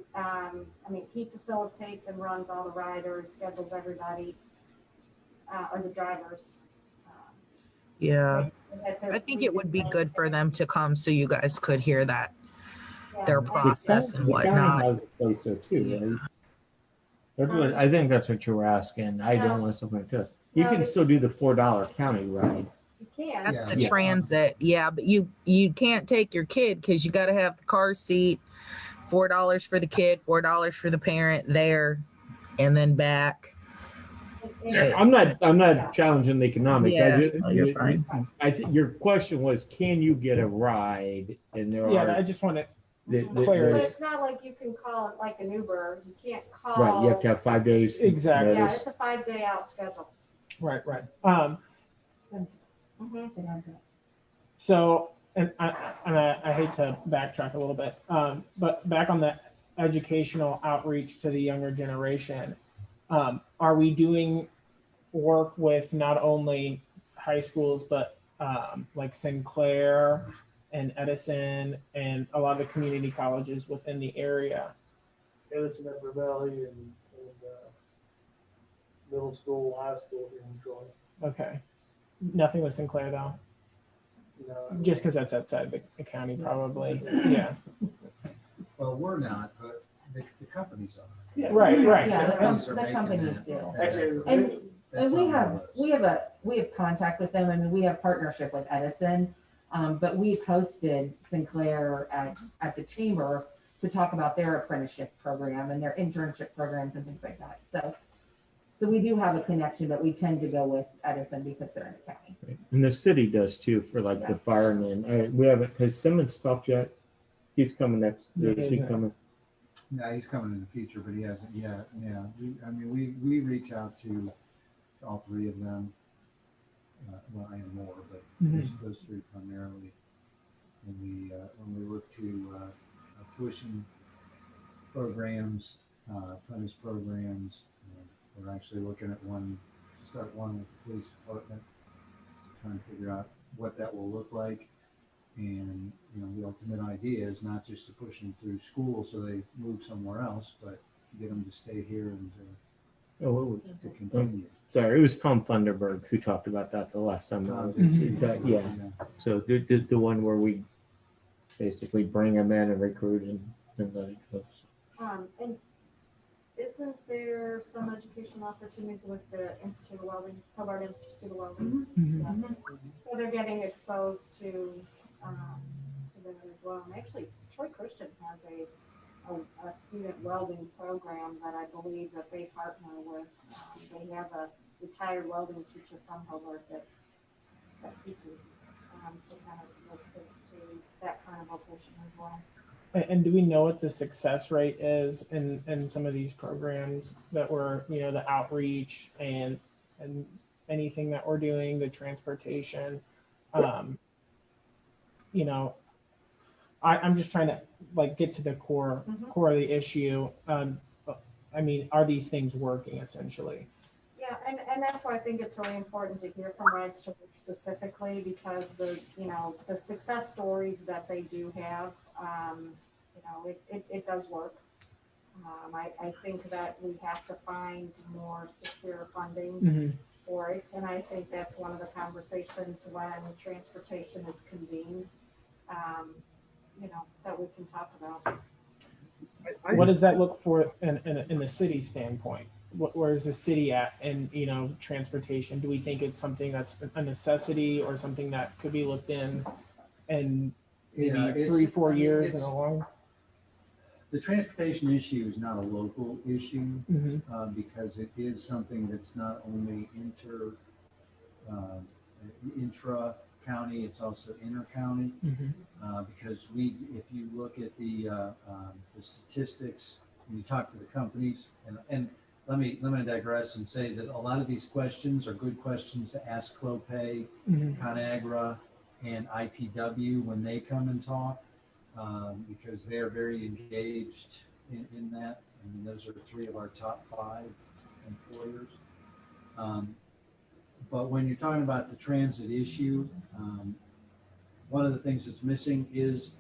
he facilitates and runs all the riders, schedules everybody, or the drivers. Yeah. I think it would be good for them to come so you guys could hear that, their process and The county whatnot. has a place there too, right? That's what, I think that's what you were asking. I don't want something to, you No, can but- still do the $4 county ride. You can. That's the Yeah. transit. Yeah, but you can't take your kid because you got to have the car seat, $4 for the kid, $4 for the parent there, and then back. I'm not challenging the economics. Yeah, you're fine. I think your question was, can you get a ride? And there Yeah, are I just want to But clarity. it's not like you can call it like an Uber. You can't call. right. You have to have 5 days. Exactly. Yeah, notice. it's a 5-day out schedule. Right. Mm-hmm. So, and I hate to backtrack a little bit, but back on the educational outreach to the younger generation, are we doing work with not only high schools, but like Sinclair and Edison and a lot of the community colleges within the area? Edison, Upper Valley, and middle school, high school here in Troy. Okay. Nothing with Sinclair though, just because that's outside the county probably. Yeah. Well, we're not, but the companies are. Yeah. Right. Yeah, Companies are the making companies that- do. that- Actually, And that's we on the have list. we have contact with them, and we have partnership with Edison. But we've hosted Sinclair at the chamber to talk about their apprenticeship program and their internship programs and things like that. So we do have a connection, but we tend to go with Edison because they're in the county. Right. And the city does too for like the firemen. We haven't, has Simmons talked yet? He's coming next. Is he coming? Yeah, he's coming in the future, but he hasn't yet. Yeah, we reach out to all three of them. Well, and more, but those three primarily. And when we look to tuition programs, apprentice programs, we're actually looking at start one with the police department, so trying to figure out what that will look like. And, the ultimate idea is not just to push them through school so they move somewhere else, but to get them to stay here and to continue. Sorry, it was Tom Thunderberg who talked about that the last time. Yeah. So the one where we basically bring them in and recruit and let it go. And isn't there some educational opportunities with the Institute of Welding, Hobart Institute of Welding? Yeah. So they're getting exposed to that as well. And actually, Troy Christian has a student welding program that I believe that they partner with. They have a retired welding teacher from Hobart that teaches to kind of expose kids to that kind of vocation as well. And do we know what the success rate is in some of these programs that we're, the outreach and anything that we're doing, the transportation? I'm just trying to get to the core of the issue. Are these things working essentially? Yeah, and that's why I think it's really important to hear from Rides to Work specifically, because the success stories that they do have, it does work. I think that we have to find more secure funding for it, and I think that's one of the conversations when transportation is convened, that we can talk about. What does that look for in the city standpoint? Where is the city at in transportation? Do we think it's something that's a necessity or something that could be looked in maybe 3-4 years in the long? The transportation issue is not a local issue because it is something that's not only intra county, it's also inter county. Because if you look at the statistics, when you talk to the companies, and let me digress and say that a lot of these questions are good questions to ask Clopay, ConAgra, and ITW when they come and talk, because they're very engaged in that. And those are 3 of our top 5 employers. But when you're talking about the transit issue, one of the things that's missing is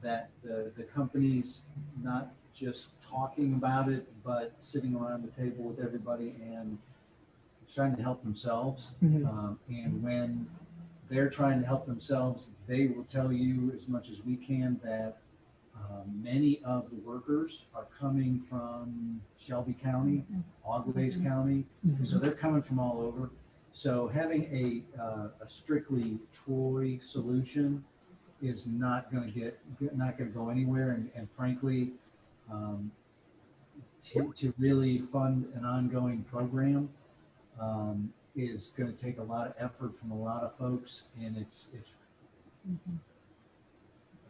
that the companies not just talking about it, but sitting around the table with everybody and trying to help themselves. And when they're trying to help themselves, they will tell you as much as we can that many of the workers are coming from Shelby County, Auglaize County, so they're coming from all over. So having a strictly Troy solution is not going to go anywhere, and frankly, to really fund an ongoing program is going to take a lot of effort from a lot of folks, and it's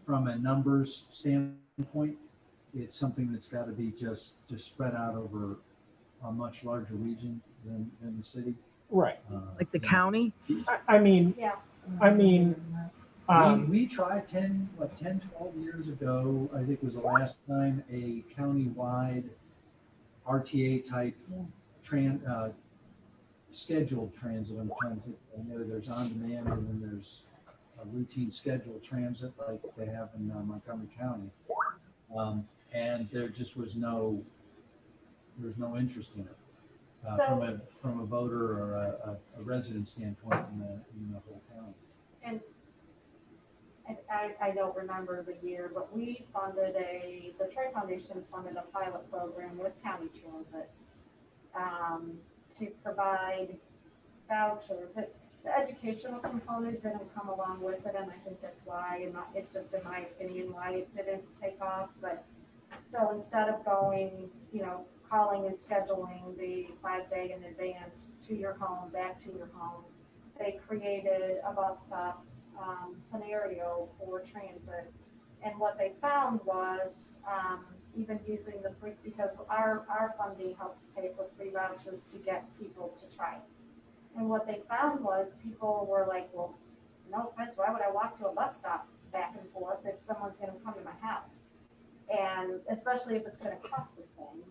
from a numbers standpoint, it's something that's got to be just spread out over a much larger region than the city. Right. Like the county? We tried 10, 12 years ago, I think was the last time, a countywide RTA type scheduled transit. I'm trying to think, I know there's on demand and then there's a routine scheduled transit like they have in Montgomery County. And there just was no interest in it. From a voter or a resident standpoint in the whole county. And I don't remember the year, but we funded the Troy Foundation funded a pilot program with County Transit to provide vouchers. But the educational component didn't come along with it, and I think that's why, and it just in my opinion, why it didn't take off. But so instead of going, calling and scheduling the 5 day in advance to your home, back to your home, they created a bus stop scenario for transit. And what they found was even using the free, because our funding helped pay for free vouchers to get people to try it. And what they found was people were like, well, no offense, why would I walk to a bus stop back and forth if someone's going to come to my house? And especially if it's going to cost this thing.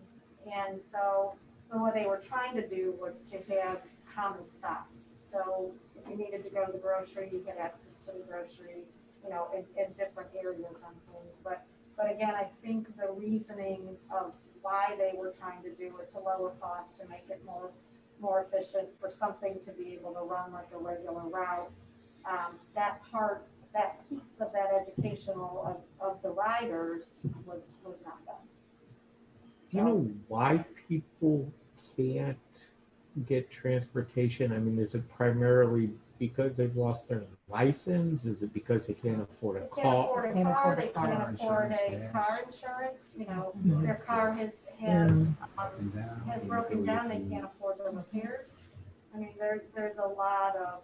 And so what they were trying to do was to have common stops. So if you needed to go to the grocery, you had access to the grocery, in different areas on things. But again, I think the reasoning of why they were trying to do it to lower costs, to make it more efficient for something to be able to run like a regular route. That piece of that educational of the riders was not done. Do you know why people can't get transportation? I mean, is it primarily because they've lost their license? Is it because they can't afford a They can't car? afford a car, they can't afford a car insurance, their car has broken down, they can't afford the repairs. I mean, there's a lot of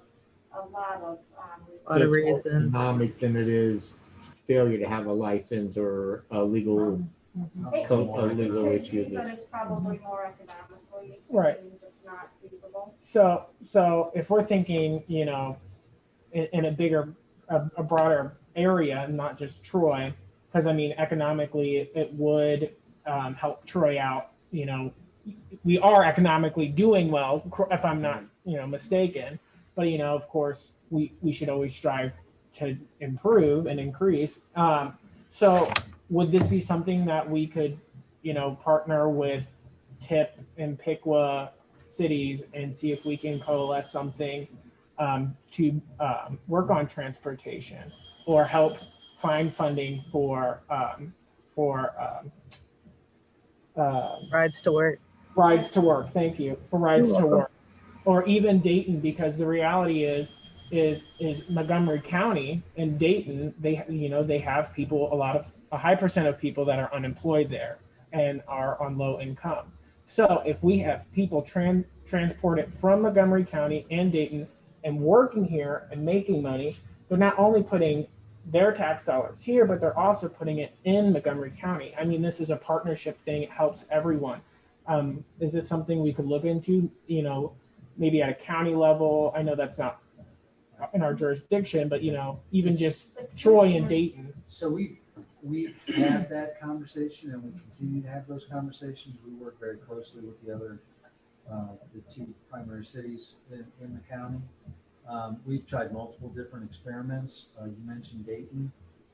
Lot of It's more reasons. economic than it is failure to have a license or a legal It a legal could issue. be, but it's probably more economically, Right. just not feasible. So if we're thinking, in a bigger, a broader area, not just Troy, because I mean, economically, it would help Troy out. We are economically doing well, if I'm not, mistaken. But of course, we should always strive to improve and increase. So would this be something that we could, partner with TIP and Piqua cities and see if we can coalesce something to work on transportation or help find funding for Rides to work. rides to work. Thank you for rides to work, or even Dayton, because the reality is Montgomery County and Dayton, they have people, a high percent of people that are unemployed there and are on low income. So if we have people transported from Montgomery County and Dayton and working here and making money, they're not only putting their tax dollars here, but they're also putting it in Montgomery County. I mean, this is a partnership thing. It helps everyone. Is this something we could look into, maybe at a county level? I know that's not in our jurisdiction, but, even just Troy and Dayton. So we've had that conversation and we continue to have those conversations. We work very closely with the other, the two primary cities in the county. We've tried multiple different experiments. You mentioned Dayton.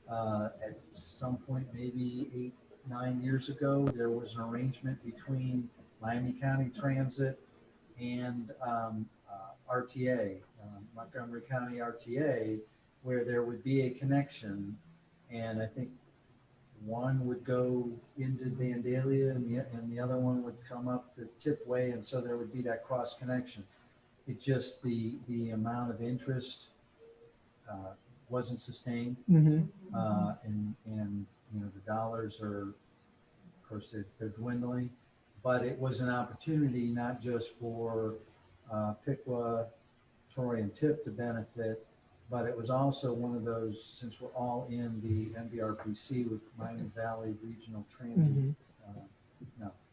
At some point, maybe 8-9 years ago, there was an arrangement between Miami County Transit and RTA, Montgomery County RTA, where there would be a connection. And I think one would go into Vandalia and the other one would come up the Tip Way. And so there would be that cross connection. It's just the amount of interest wasn't sustained. Mm-hmm. And the dollars are, of course, they're dwindling. But it was an opportunity not just for Piqua, Troy, and Tip to benefit, but it was also one of those, since we're all in the MVRPC with Miami Valley Regional Transit,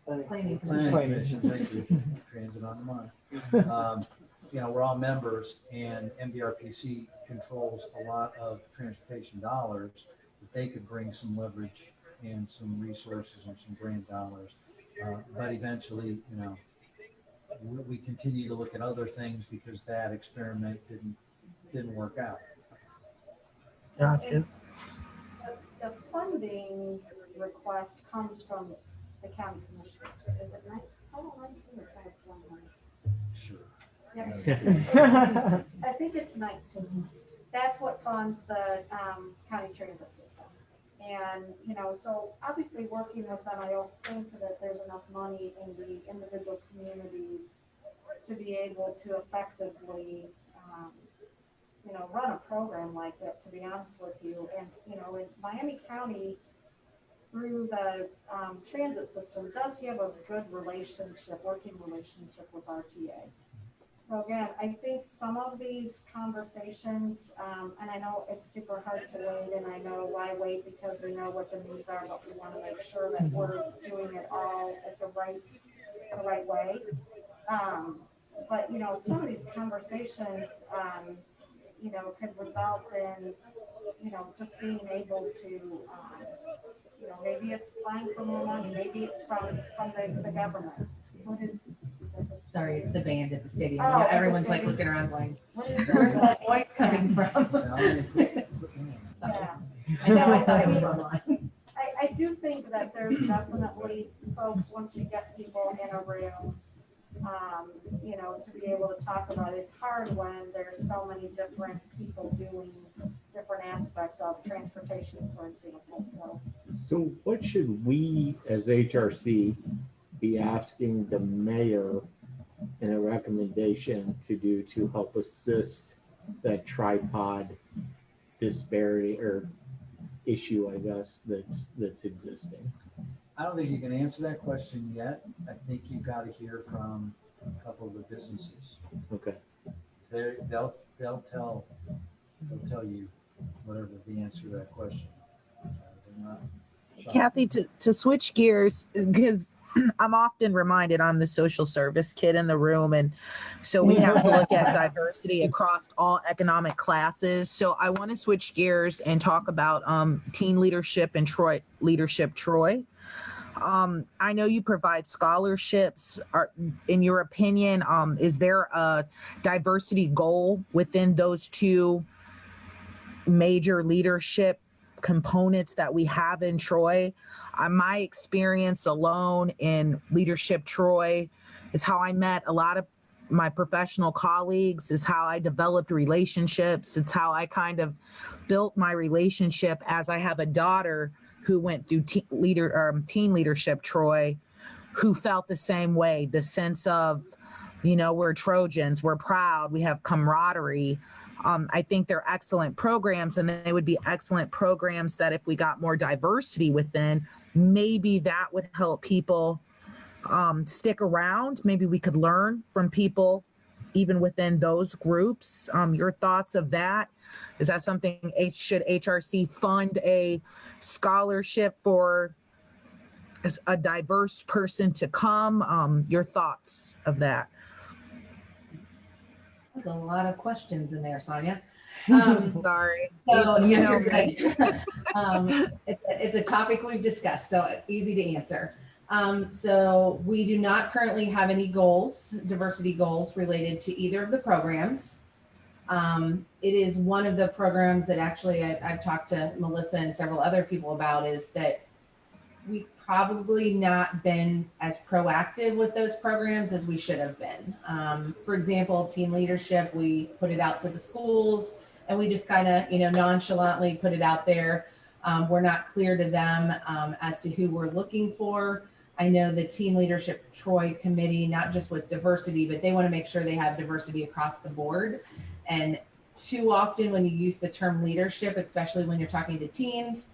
Planning Planning Commission. Commission, thank you, Transit on the Mind. We're all members, and MVRPC controls a lot of transportation dollars that they could bring some leverage and some resources and some grant dollars. But eventually, we continue to look at other things because that experiment didn't work out. Gotcha. The funding request comes from the county commissioners, is it right? Oh, 19 or 21. Sure. Yeah. I think it's 19. That's what funds the county transit system. And, so obviously working with them, I don't think that there's enough money in the individual communities to be able to effectively run a program like that, to be honest with you. And, in Miami County, through the transit system, does have a good working relationship with RTA. So again, I think some of these conversations, and I know it's super hard to wait, and I know why wait, because we know what the needs are, but we want to make sure that we're doing it all at the right way. But some of these conversations, could result in, just being able to, maybe it's applying for more money, maybe it's from the government. What is? Sorry, it's the band at the stadium. Oh, at the Everyone's like stadium. looking around going, What is where's that voice coming from? Yeah. I know, I thought it was online. I do think that there's definitely folks, once you get people in a room, to be able to talk about it. It's hard when there's so many different people doing different aspects of transportation, for example. So what should we as HRC be asking the mayor in a recommendation to do to help assist that tripod disparity or issue, I guess, that's existing? I don't think you can answer that question yet. I think you've got to hear from a couple of the businesses. Okay. They'll tell you whatever the answer to that question. They're not shocked. Kathy, to switch gears, because I'm often reminded I'm the social service kid in the room. And so we have to look at diversity across all economic classes. So I want to switch gears and talk about teen leadership and Troy leadership. Troy, I know you provide scholarships. In your opinion, is there a diversity goal within those two major leadership components that we have in Troy? My experience alone in leadership Troy is how I met a lot of my professional colleagues, is how I developed relationships. It's how I kind of built my relationship as I have a daughter who went through teen leadership Troy, who felt the same way, the sense of, we're Trojans, we're proud, we have camaraderie. I think they're excellent programs, and they would be excellent programs that if we got more diversity within, maybe that would help people stick around. Maybe we could learn from people even within those groups. Your thoughts of that? Is that something, should HRC fund a scholarship for a diverse person to come? Your thoughts of that? There's a lot of questions in there, Sonia. Sorry. So You know you're good. It's a topic we've discussed, so easy to answer. So we do not currently have any goals, diversity goals related to either of the programs. It is one of the programs that actually I've talked to Melissa and several other people about, is that we've probably not been as proactive with those programs as we should have been. For example, teen leadership, we put it out to the schools and we just kind of, nonchalantly put it out there. We're not clear to them as to who we're looking for. I know the Teen Leadership Troy committee, not just with diversity, but they want to make sure they have diversity across the board. And too often when you use the term leadership, especially when you're talking to teens,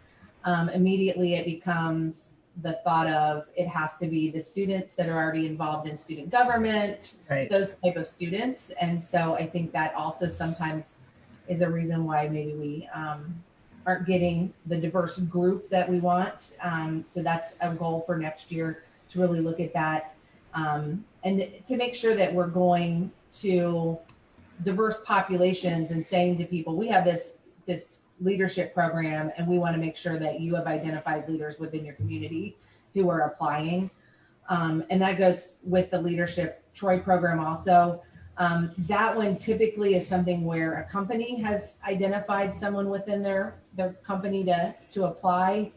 immediately it becomes the thought of it has to be the students that are already involved in student government, Right. Those type of students. And so I think that also sometimes is a reason why maybe we aren't getting the diverse group that we want. So that's a goal for next year, to really look at that and to make sure that we're going to diverse populations and saying to people, we have this leadership program and we want to make sure that you have identified leaders within your community who are applying. And that goes with the Leadership Troy program also. That one typically is something where a company has identified someone within their company to apply.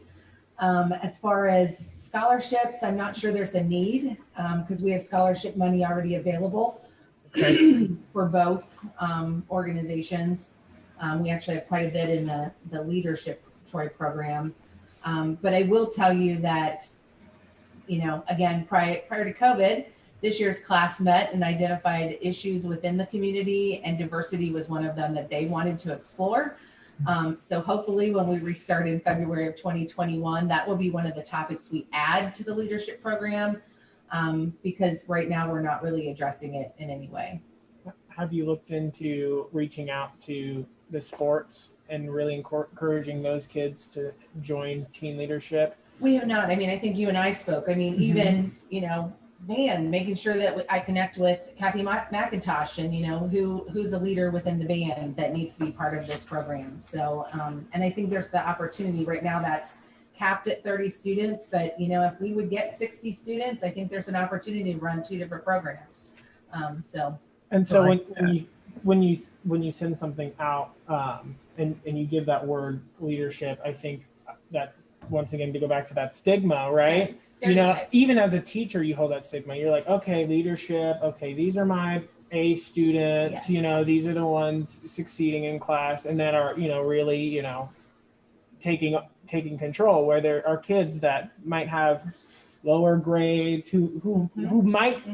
As far as scholarships, I'm not sure there's a need because we have scholarship money already available for both organizations. We actually have quite a bit in the Leadership Troy program. But I will tell you that, again, prior to COVID, this year's class met and identified issues within the community, and diversity was one of them that they wanted to explore. So hopefully when we restart in February of 2021, that will be one of the topics we add to the leadership program, because right now we're not really addressing it in any way. Have you looked into reaching out to the sports and really encouraging those kids to join teen leadership? We have not. I mean, I think you and I spoke. I mean, even, you know, band, making sure that I connect with Kathy McIntosh and, you know, who's a leader within the band that needs to be part of this program. So, and I think there's the opportunity right now that's capped at 30 students, but, you know, if we would get 60 students, I think there's an opportunity to run 2 different programs. And so when you send something out and you give that word leadership, I think that once again, to go back to that stigma, right? You know, even as a teacher, you hold that stigma. You're like, okay, leadership. Okay, these are my A students. Yes. You know, these are the ones succeeding in class and that are, you know, really, you know, taking control. Where there are kids that might have lower grades who might,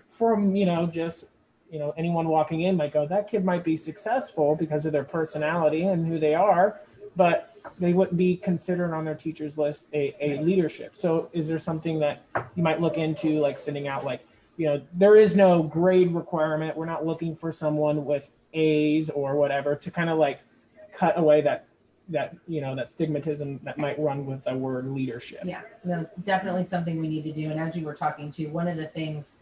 from, you know, just, you know, anyone walking in might go, that kid might be successful because of their personality and who they are, but they wouldn't be considered on their teacher's list a leadership. So is there something that you might look into, like sending out, like, you know, there is no grade requirement. We're not looking for someone with A's or whatever, to kind of like cut away that, you know, that stigmatism that might run with the word leadership. Yeah, no, definitely something we need to do. And as you were talking to, one of the things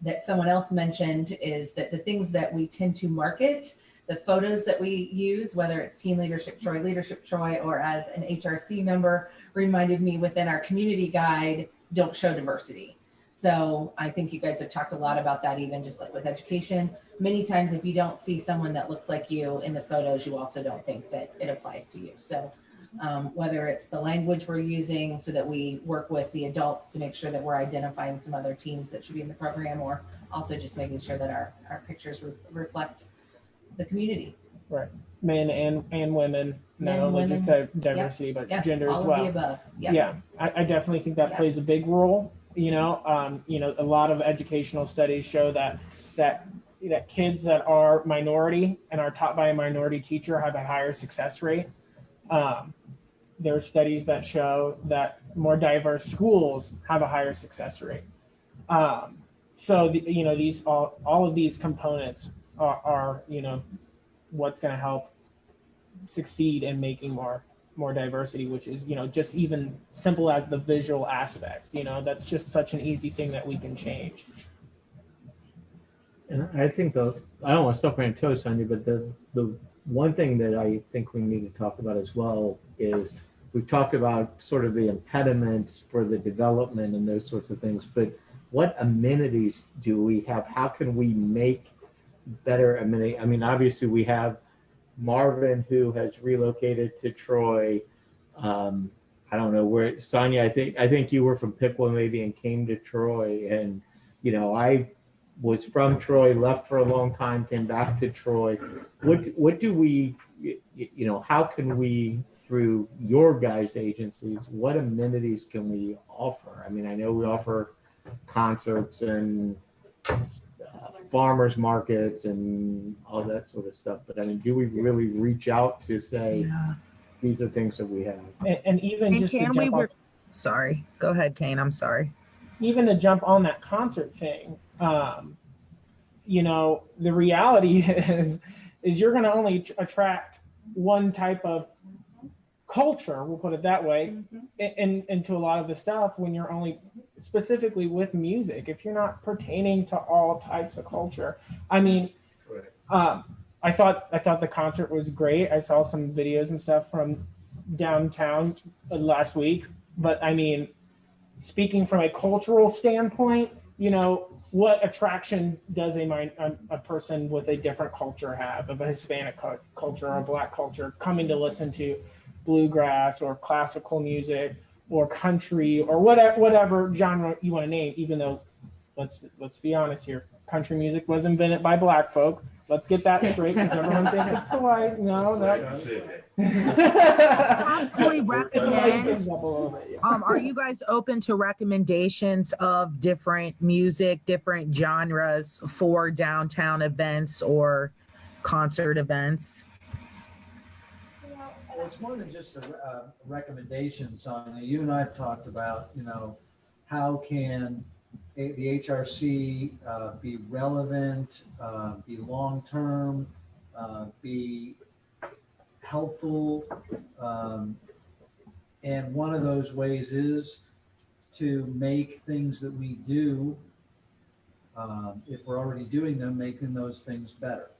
that someone else mentioned is that the things that we tend to market, the photos that we use, whether it's Teen Leadership Troy, or as an HRC member, reminded me within our community guide, don't show diversity. So I think you guys have talked a lot about that, even just like with education. Many times if you don't see someone that looks like you in the photos, you also don't think that it applies to you. So whether it's the language we're using so that we work with the adults to make sure that we're identifying some other teens that should be in the program, or also just making sure that our pictures reflect the community. Right. Men and women, not Men, only women. just diversity, but gender all as well. Of the above. Yep. Yeah, I definitely think that plays a big role. You know, a lot of educational studies show that kids that are minority and are taught by a minority teacher have a higher success rate. There are studies that show that more diverse schools have a higher success rate. So you know, these all of these components are you know, what's going to help succeed in making more diversity, which is, you know, just even simple as the visual aspect. You know, that's just such an easy thing that we can change. And I think I don't want to step on your toes, Sonia, but the one thing that I think we need to talk about as well is we've talked about sort of the impediments for the development and those sorts of things, but what amenities do we have? How can we make better amenities? I mean, obviously we have Marvin, who has relocated to Troy. I don't know where, Sonia, I think you were from Piqua maybe and came to Troy. And, you know, I was from Troy, left for a long time, came back to Troy. What do we, you know, how can we, through your guys' agencies, what amenities can we offer? I mean, I know we offer concerts and farmers markets and all that sort of stuff, but I mean, do we really reach out to say these are things that we have? And even And just to can we? jump on, Sorry, go ahead, Kane. I'm sorry. even to jump on that concert thing, you know, the reality is you're going to only attract one type of culture, we'll put it that way, into a lot of the stuff when you're only specifically with music, if you're not pertaining to all types of culture. I mean, I thought the concert was great. I saw some videos and stuff from downtown last week, but I mean, speaking from a cultural standpoint, you know, what attraction does a person with a different culture have, of a Hispanic culture or a Black culture, coming to listen to bluegrass or classical music or country or whatever genre you want to name? Even though, let's be honest here, country music was invented by Black folk. Let's get that straight, because everyone thinks it's the white. No. Possibly Light recommend, things up a little bit, yeah. are you guys open to recommendations of different music, different genres for downtown events or concert events? Well, it's more than just a recommendation, Sonia. You and I have talked about, how can the HRC be relevant, be long-term, be helpful. And one of those ways is to make things that we do, if we're already doing them, making those things better.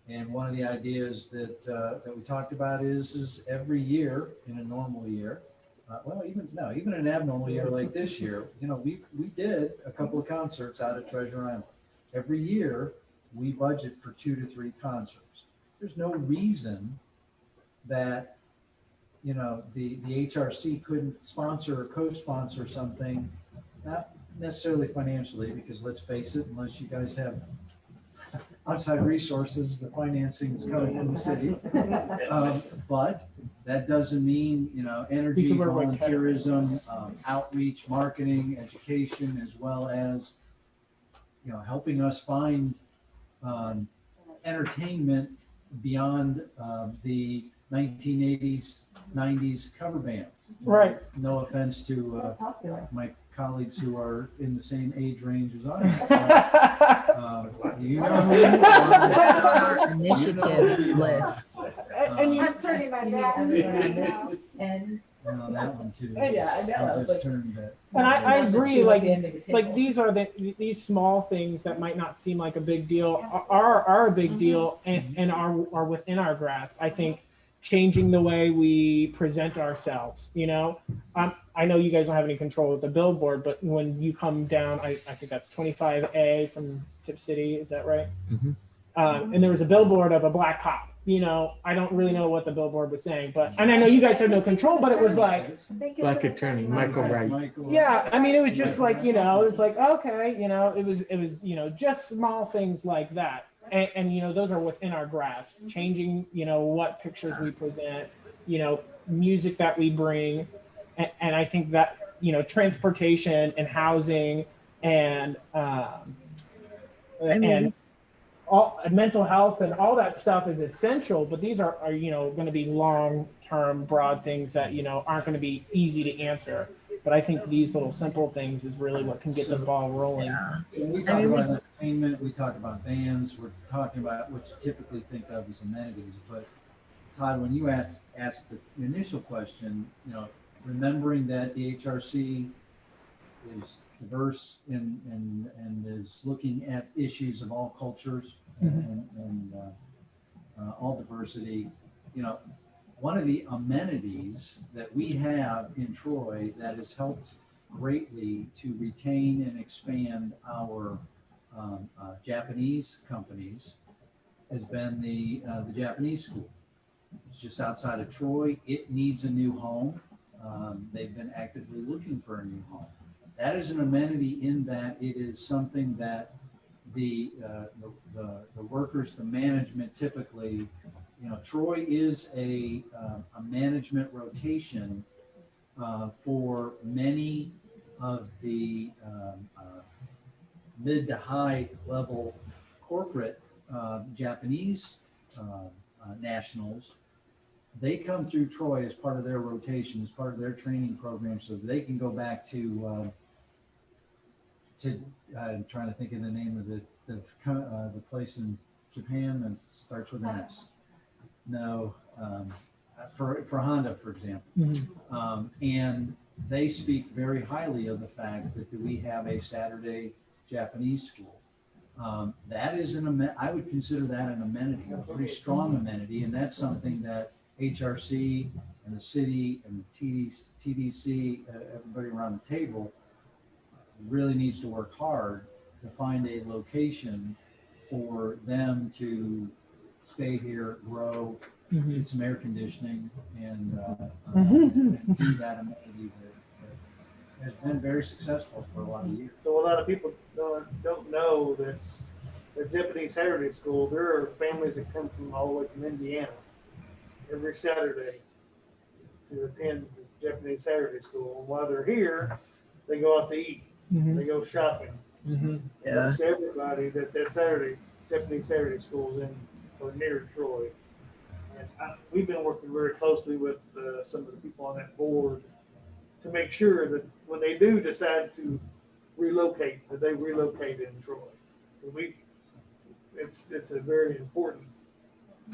And one of the ideas that we talked about is every year in a normal year, even an abnormal year like this year, we did a couple of concerts out at Treasure Island. Every year we budget for 2 to 3 concerts. There's no reason that the HRC couldn't sponsor or co-sponsor something, not necessarily financially, because let's face it, unless you guys have outside resources, the financing is coming from the city. But that doesn't mean, energy, volunteerism, outreach, marketing, education, as well as, helping us find entertainment beyond the 1980s, 90s cover band. Right. No offense to my colleagues who are in the same age range as I am. You know who you are. Our initiative list. And you, I'm turning my back. And Well, that one too. Yeah, I know, I just but- turned that. and I agree, like like these are these small things that might not seem like a big deal are a big deal and are within our grasp. I think changing the way we present ourselves, I know you guys don't have any control with the billboard, but when you come down, I think that's 25A from Tip City, is that right? And there was a billboard of a black cop. I don't really know what the billboard was saying, and I know you guys have no control, but it was like, Black attorney, Michael Wright. yeah, I mean, it was just like, it's like, okay, it was, just small things like that. And those are within our grasp, changing, what pictures we present, music that we bring. And I think that, transportation and housing and all mental health and all that stuff is essential, but these are going to be long-term, broad things that, aren't going to be easy to answer. But I think these little simple things is really what can get the ball rolling. When we talk about entertainment, we talk about bands, we're talking about what you typically think of as amenities. But Todd, when you asked the initial question, remembering that the HRC is diverse and is looking at issues of all cultures and all diversity, one of the amenities that we have in Troy that has helped greatly to retain and expand our Japanese companies has been the Japanese school. It's just outside of Troy. It needs a new home. They've been actively looking for a new home. That is an amenity in that it is something that the workers, the management typically, Troy is a management rotation for many of the mid to high level corporate Japanese nationals. They come through Troy as part of their rotation, as part of their training program, so they can go back to I'm trying to think of the name of the place in Japan that starts with an S. No, for Honda, for example. And they speak very highly of the fact that we have a Saturday Japanese school. That is I would consider that an amenity, a pretty strong amenity, and that's something that HRC and the city and the TDC, everybody around the table really needs to work hard to find a location for them to stay here, grow, get some air conditioning, and do that amenity that has been very successful for a lot of years. So a lot of people don't know that the Japanese Heritage School, there are families that come from all the way from Indiana. every Saturday to attend the Japanese Saturday School. And while they're here, they go out to eat, Mhm. they go shopping. Mhm. Yeah. Most everybody that Saturday, Japanese Saturday School is in or near Troy. And we've been working very closely with some of the people on that board to make sure that when they do decide to relocate, that they relocate in Troy. It's a very important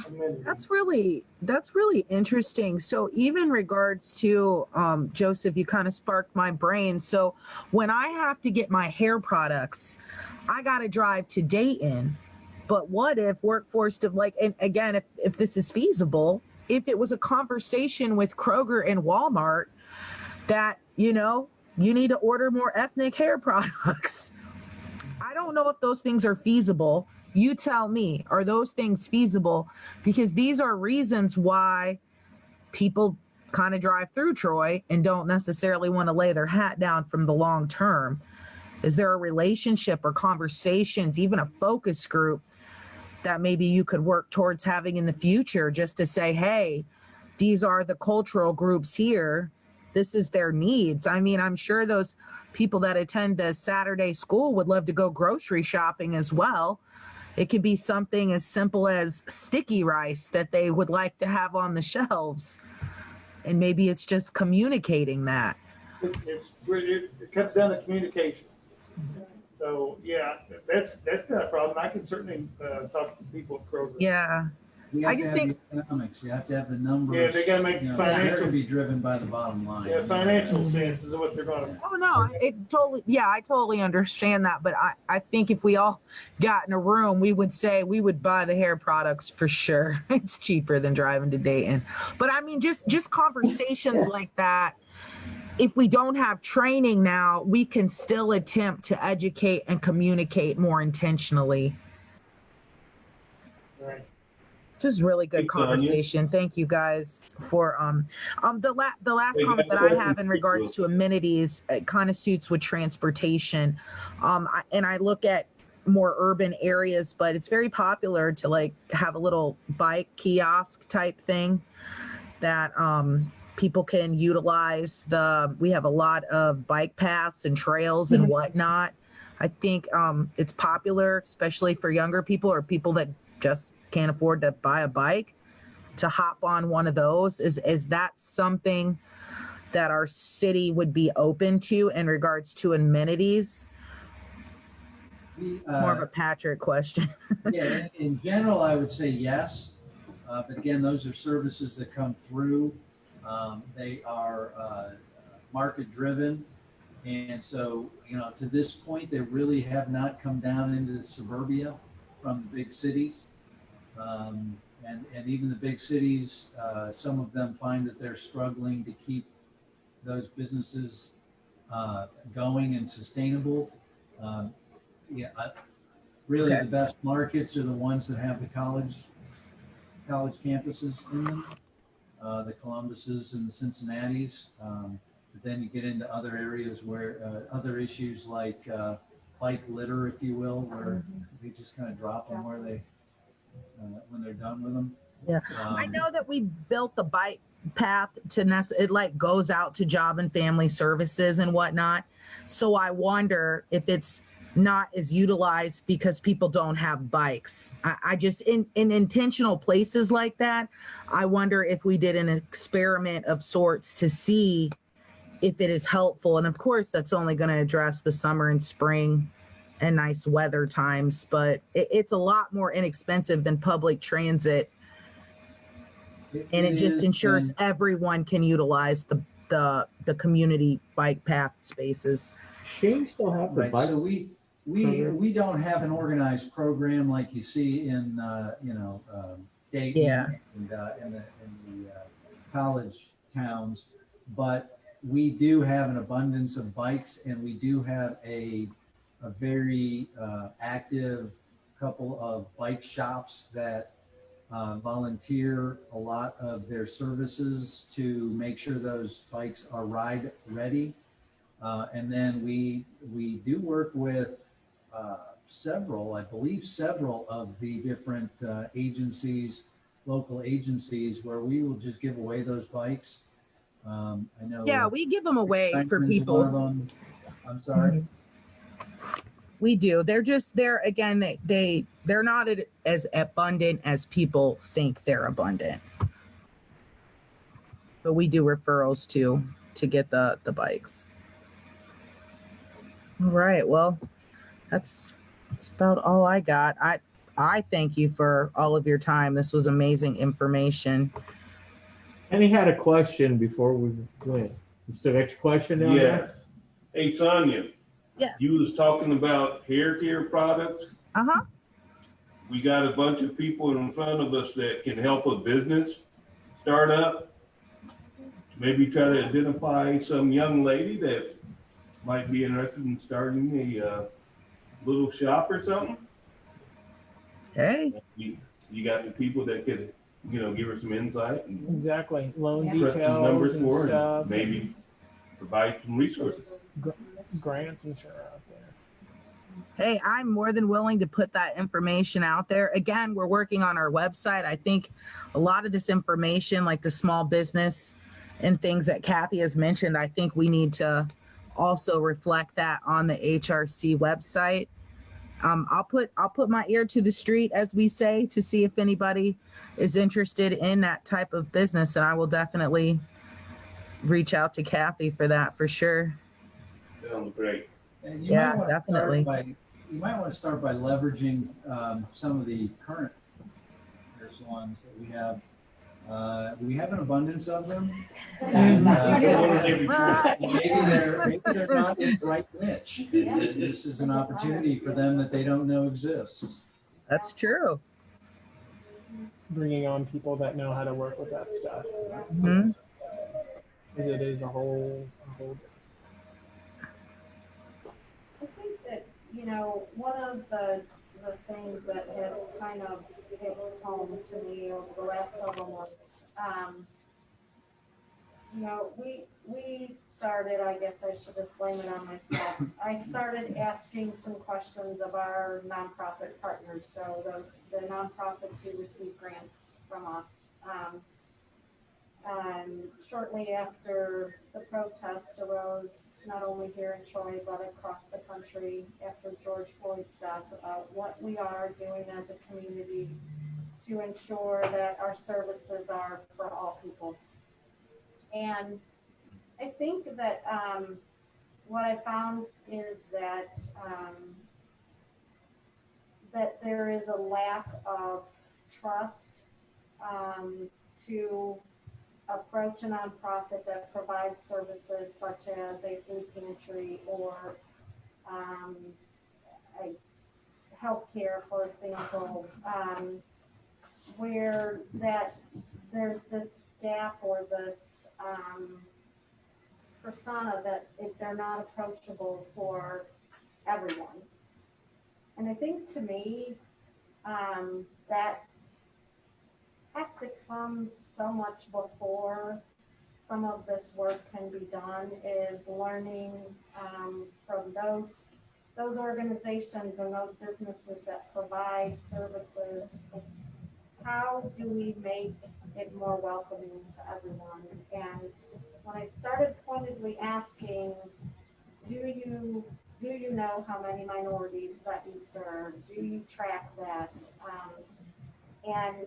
amenity. That's really interesting. So even regards to Joseph, you kind of sparked my brain. So when I have to get my hair products, I got to drive to Dayton. But what if workforce of like, and again, if this is feasible, if it was a conversation with Kroger and Walmart that, you know, you need to order more ethnic hair products. I don't know if those things are feasible. You tell me, are those things feasible? Because these are reasons why people kind of drive through Troy and don't necessarily want to lay their hat down from the long term. Is there a relationship or conversations, even a focus group that maybe you could work towards having in the future just to say, hey, these are the cultural groups here. This is their needs. I mean, I'm sure those people that attend a Saturday school would love to go grocery shopping as well. It could be something as simple as sticky rice that they would like to have on the shelves. And maybe it's just communicating that. It comes down to communication. So yeah, that's not a problem. I can certainly talk to people at Kroger. Yeah. You I have to just have think- the economics, you have to have the numbers. Yeah, they gotta make you know, financial- They're to be driven by the bottom line. Yeah, financial sense is what they're going to. Oh no, I totally understand that. But I think if we all got in a room, we would say we would buy the hair products for sure. It's cheaper than driving to Dayton. But I mean, just conversations like that. If we don't have training now, we can still attempt to educate and communicate more intentionally. Right. Just really good Thanks, Anya. conversation. Thank you guys for the last Hey, comment guys, that I go ahead have in and regards speak, to amenities, it kind of suits with transportation. I look at more urban areas, but it's very popular to like have a little bike kiosk type thing that people can utilize. We have a lot of bike paths and trails and whatnot. I think it's popular, especially for younger people or people that just can't afford to buy a bike, to hop on one of those. Is that something that our city would be open to in regards to amenities? It's more of a Patrick question. Yeah, in general, I would say yes. But again, those are services that come through. They are market driven. And so, you know, to this point, they really have not come down into suburbia from the big cities. And even the big cities, some of them find that they're struggling to keep those businesses going and sustainable. Really Okay. the best markets are the ones that have the college campuses in them, the Columbuses and the Cincinnatis. But then you get into other areas where other issues like bike litter, if you will, where they just kind of drop them where they when they're done with them. Yeah. I know that we built the bike path it like goes out to job and family services and whatnot. So I wonder if it's not as utilized because people don't have bikes. I just in intentional places like that, I wonder if we did an experiment of sorts to see if it is helpful. And of course, that's only going to address the summer and spring and nice weather times, but it's a lot more inexpensive than public transit. And it just is, ensures and everyone can utilize the community bike path spaces. Shane still have the right, bike. so we don't have an organized program like you see in Dayton Yeah. and in the college towns, but we do have an abundance of bikes, and we do have a very active couple of bike shops that volunteer a lot of their services to make sure those bikes are ride ready. And then we do work with several of the different agencies local agencies where we will just give away those bikes. I know. Yeah, we give them away for Franklin's one of people. them. I'm sorry. We do. They're again, they're not as abundant as people think they're abundant. But we do referrals to get the bikes. All right. Well, that's about all I got. I thank you for all of your time. This was amazing information. And he had a question before we went. Is the next question down there? Yes. Hey, Sonia, Yes. you was talking about hair care products. Uh-huh. We got a bunch of people in front of us that can help a business start up. Maybe try to identify some young lady that might be interested in starting a little shop or something. Hey. You got the people that could, give her some insight and Exactly. Loan Yeah. press some numbers details and for her, stuff. and maybe provide some resources. Grants, I'm sure, out there. Hey, I'm more than willing to put that information out there. Again, we're working on our website. I think a lot of this information, like the small business and things that Kathy has mentioned, I think we need to also reflect that on the HRC website. I'll put my ear to the street, as we say, to see if anybody is interested in that type of business, and I will definitely reach out to Kathy for that for sure. Sounds great. And Yeah, might want to definitely. you might want to start by leveraging some of the current hair salons that we have. We have an abundance of them. And, maybe they're not in the right niche. And this is an opportunity for them that they don't know exists. That's true. Bringing on people that know how to work with that stuff. Mhm. Because it is a whole I think that, one of the things that has kind of hit home to me over the last several months, we started, I guess I should just blame it on myself. I started asking some questions of our nonprofit partners, so the nonprofits who receive grants from us. Shortly after the protests arose, not only here in Troy, but across the country after George Floyd's death, about what we are doing as a community to ensure that our services are for all people. And I think that what I found is that that there is a lack of trust to approach a nonprofit that provides services such as a food pantry or a healthcare, for example, where that there's this gap or this persona that if they're not approachable for everyone. And I think to me, that has to come so much before some of this work can be done, is learning from those organizations and those businesses that provide services. How do we make it more welcoming to everyone? And when I started pointedly asking, do you know how many minorities that you serve? Do you track that? And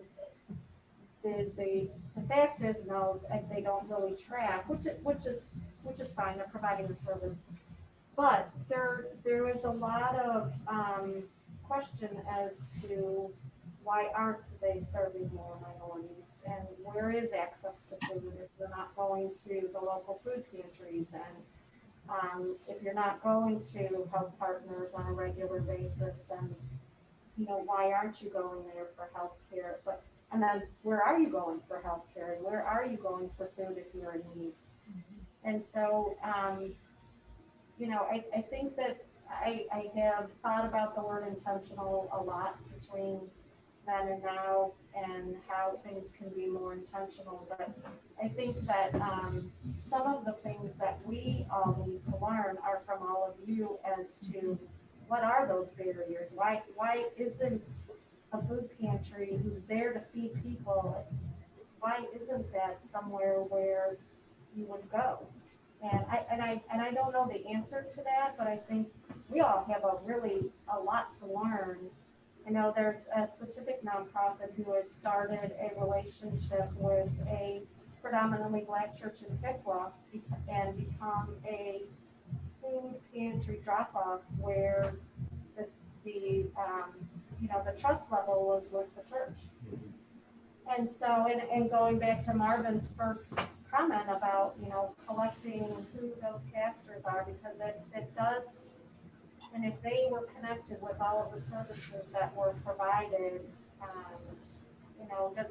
the fact is, no, they don't really track, which is fine. They're providing the service, but there is a lot of question as to why aren't they serving more minorities, and where is access to food if you're not going to the local food pantries, and if you're not going to health partners on a regular basis, and why aren't you going there for health care? And then where are you going for health care? And where are you going for food if you're in need? And so, I think that I have thought about the word intentional a lot between then and now, and how things can be more intentional. But I think that some of the things that we all need to learn are from all of you as to what are those barriers? Why isn't a food pantry who's there to feed people, why isn't that somewhere where you would go? And I don't know the answer to that, but I think we all have a lot to learn. I know there's a specific nonprofit who has started a relationship with a predominantly Black church in Pickwa and become a food pantry drop-off where the trust level was with the church. And so, and going back to Marvin's first comment about, collecting who those casters are, because it does, and if they were connected with all of the services that were provided,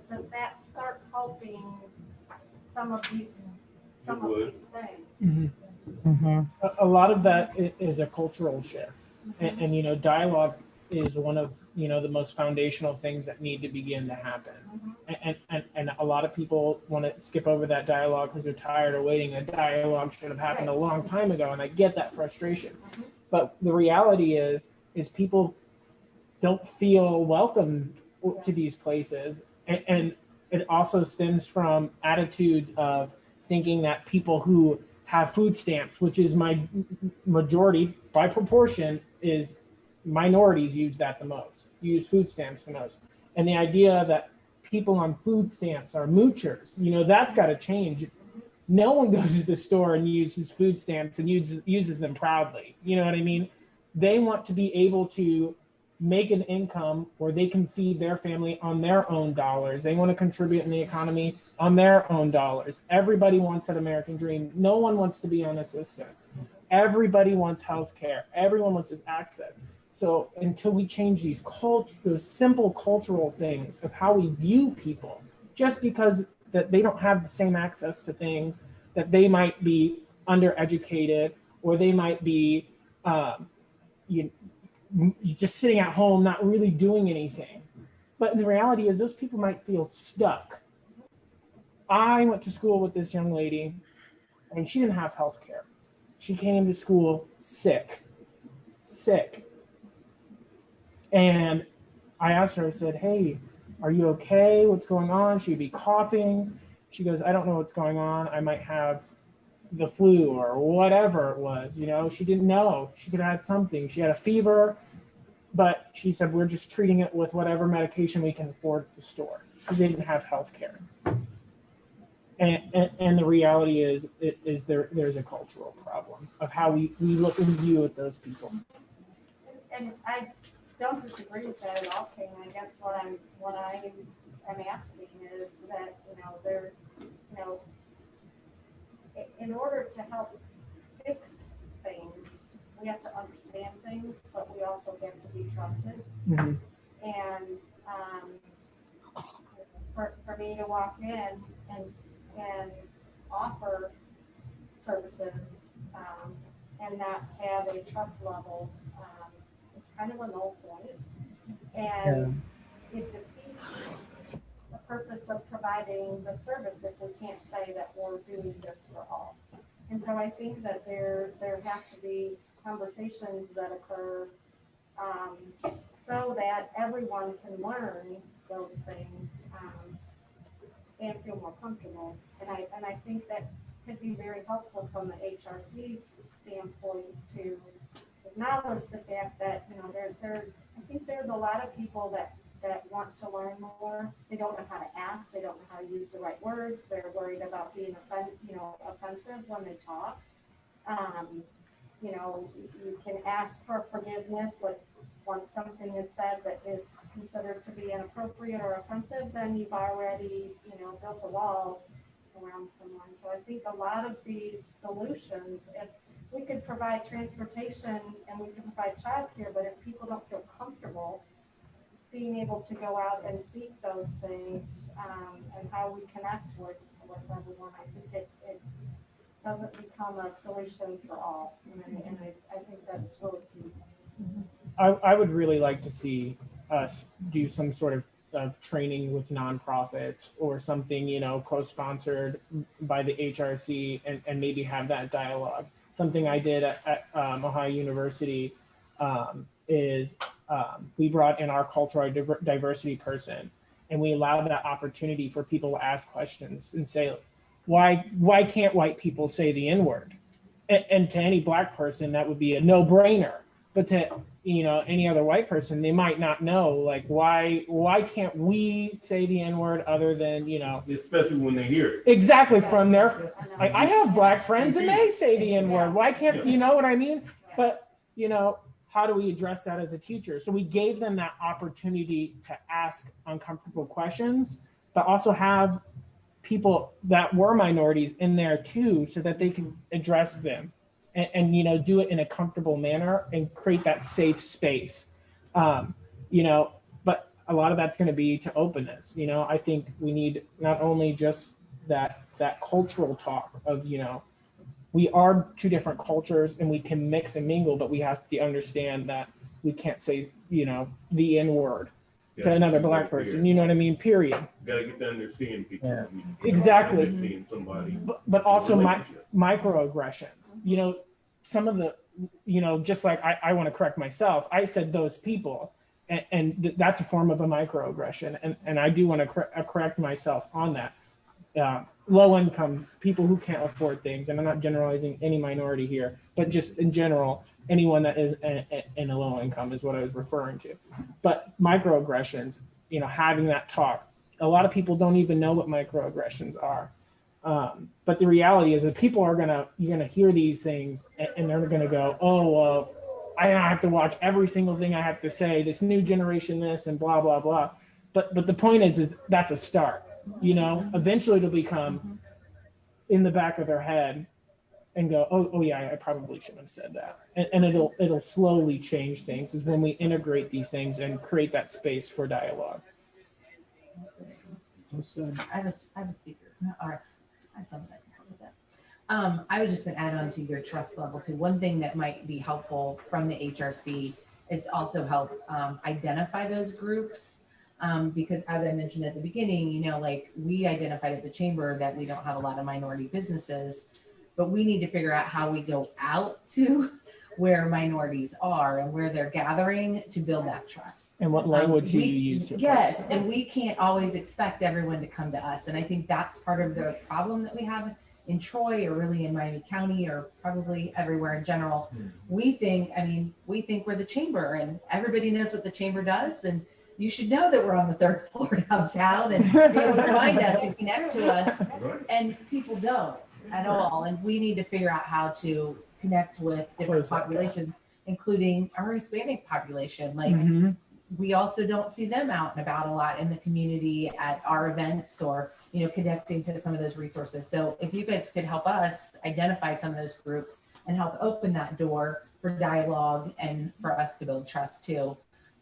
does that start helping some of these things? A lot of that is a cultural shift, and dialogue is one of the most foundational things that need to begin to happen. And a lot of people want to skip over that dialogue because they're tired of waiting. The dialogue should have happened a long time ago, and I get that frustration. But the reality is people don't feel welcome to these places, and it also stems from attitudes of thinking that people who have food stamps, which is my majority by proportion, is minorities use that the most, use food stamps the most. And the idea that people on food stamps are moochers, that's got to change. No one goes to the store and uses food stamps and uses them proudly. You know what I mean? They want to be able to make an income where they can feed their family on their own dollars. They want to contribute in the economy on their own dollars. Everybody wants that American dream. No one wants to be on assistance. Everybody wants health care. Everyone wants this access. So until we change those simple cultural things of how we view people, just because that they don't have the same access to things, that they might be undereducated, or they might be just sitting at home, not really doing anything. But the reality is those people might feel stuck. I went to school with this young lady, and she didn't have health care. She came to school sick. And I asked her, I said, hey, are you okay? What's going on? She'd be coughing. She goes, I don't know what's going on. I might have the flu or whatever it was. She didn't know. She could have had something. She had a fever, but she said, we're just treating it with whatever medication we can afford at the store, because they didn't have health care. And the reality is there's a cultural problem of how we look and view at those people. And I don't disagree with that at all, King. I guess what I am asking is that, in order to help fix things, we have to understand things, but we also have to be trusted. Mm-hmm. And for me to walk in and offer services and not have a trust level, it's kind of a null point. And it defeats the purpose of providing the service if we can't say that we're doing this for all. And so I think that there has to be conversations that occur so that everyone can learn those things and feel more comfortable. And I think that could be very helpful from the HRC's standpoint to acknowledge the fact that, I think there's a lot of people that want to learn more. They don't know how to ask. They don't know how to use the right words. They're worried about being offensive when they talk. You can ask for forgiveness, but once something is said that is considered to be inappropriate or offensive, then you've already, built a wall around someone. So I think a lot of these solutions, if we could provide transportation and we can provide childcare, but if people don't feel comfortable being able to go out and seek those things and how we connect with everyone, I think it doesn't become a solution for all. And I think that's really key. I would really like to see us do some sort of training with nonprofits or something, co-sponsored by the HRC and maybe have that dialogue. Something I did at Ohio University is we brought in our cultural diversity person, and we allowed that opportunity for people to ask questions and say, why can't white people say the N-word? And to any Black person, that would be a no-brainer. But to any other white person, they might not know, like, why can't we say the N-word other than Especially when they hear it. exactly from their, like, I have Black friends and they say the N-word. Why can't, you know what I mean? But how do we address that as a teacher? So we gave them that opportunity to ask uncomfortable questions, but also have people that were minorities in there too, so that they can address them and do it in a comfortable manner and create that safe space. But a lot of that's going to be to openness. I think we need not only just that cultural talk of we are two different cultures and we can mix and mingle, but we have to understand that we can't say the N-word to another Black person. You know what I mean? Period. Gotta get to understand people. Yeah. Exactly. Understand somebody. But also microaggressions. Some of the, just like I want to correct myself. I said those people, and that's a form of a microaggression. And I do want to correct myself on that. Low income people who can't afford things, and I'm not generalizing any minority here, but just in general, anyone that is in a low income is what I was referring to. But microaggressions, having that talk, a lot of people don't even know what microaggressions are. But the reality is that people you're gonna hear these things and they're gonna go, oh, well, I have to watch every single thing I have to say, this new generation, this and blah, blah, blah. But the point is that's a start. Eventually it'll become in the back of their head and go, oh yeah, I probably shouldn't have said that. And it'll slowly change things is when we integrate these things and create that space for dialogue. I have a speaker. All right. I have something I can help with that. I was just going to add on to your trust level too. One thing that might be helpful from the HRC is to also help identify those groups. Because as I mentioned at the beginning, like we identified at the chamber that we don't have a lot of minority businesses, but we need to figure out how we go out to where minorities are and where they're gathering to build that trust. And what language do you use to Yes, and we can't always expect everyone to come to us. And I think that's part of the problem that we have in Troy or really in Miami County or probably everywhere in general. We think we're the chamber and everybody knows what the chamber does. And you should know that we're on the third floor downtown and be able to find us and connect to us. And people don't at all. And we need to figure out how to connect with different populations, including our Hispanic population. Like we also don't see them out and about a lot in the community at our events or, connecting to some of those resources. So if you guys could help us identify some of those groups and help open that door for dialogue and for us to build trust too,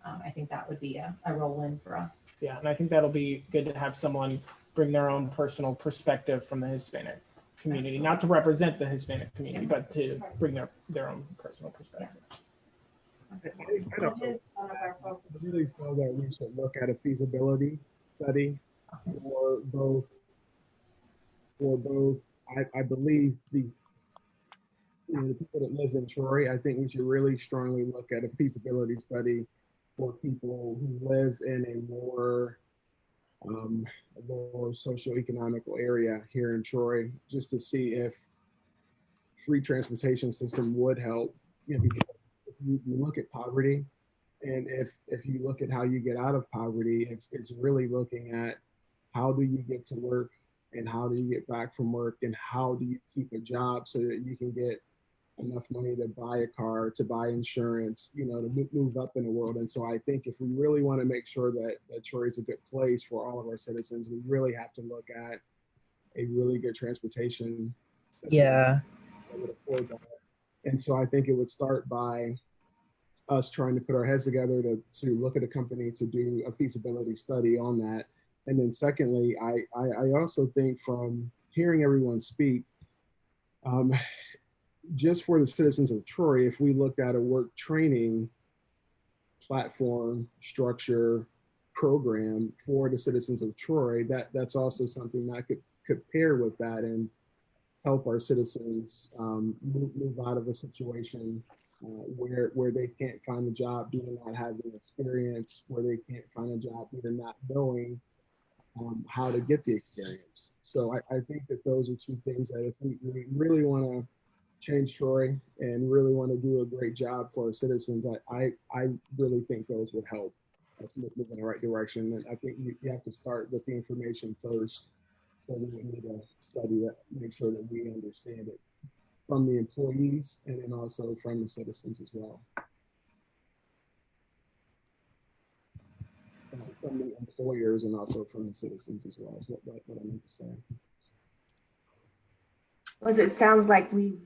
I think that would be a real win for us. Yeah, and I think that'll be good to have someone bring their own personal perspective from the Hispanic community, not to represent the Hispanic community, but to bring their own personal perspective. I really feel that we should look at a feasibility study for both. I believe the people that live in Troy. I think we should really strongly look at a feasibility study for people who live in a more socioeconomical area here in Troy, just to see if free transportation system would help. Because if you look at poverty, and if you look at how you get out of poverty, it's really looking at how do you get to work and how do you get back from work and how do you keep a job so that you can get enough money to buy a car, to buy insurance, to move up in the world. And so I think if we really want to make sure that Troy is a good place for all of our citizens, we really have to look at a really good transportation system. Yeah. That would afford that. And so I think it would start by us trying to put our heads together to look at a company to do a feasibility study on that. And then secondly, I also think from hearing everyone speak, just for the citizens of Troy, if we looked at a work training platform, structure, program for the citizens of Troy, that's also something that could pair with that and help our citizens move out of a situation where they can't find a job due to not having experience, where they can't find a job due to not knowing how to get the experience. So I think that those are two things that if we really want to change Troy and really want to do a great job for our citizens, I really think those would help us move in the right direction. And I think you have to start with the information first. So we need to study that, make sure that we understand it from the employees and then also from the citizens as well. From the employers and also from the citizens as well is what I meant to say. Well, it sounds like we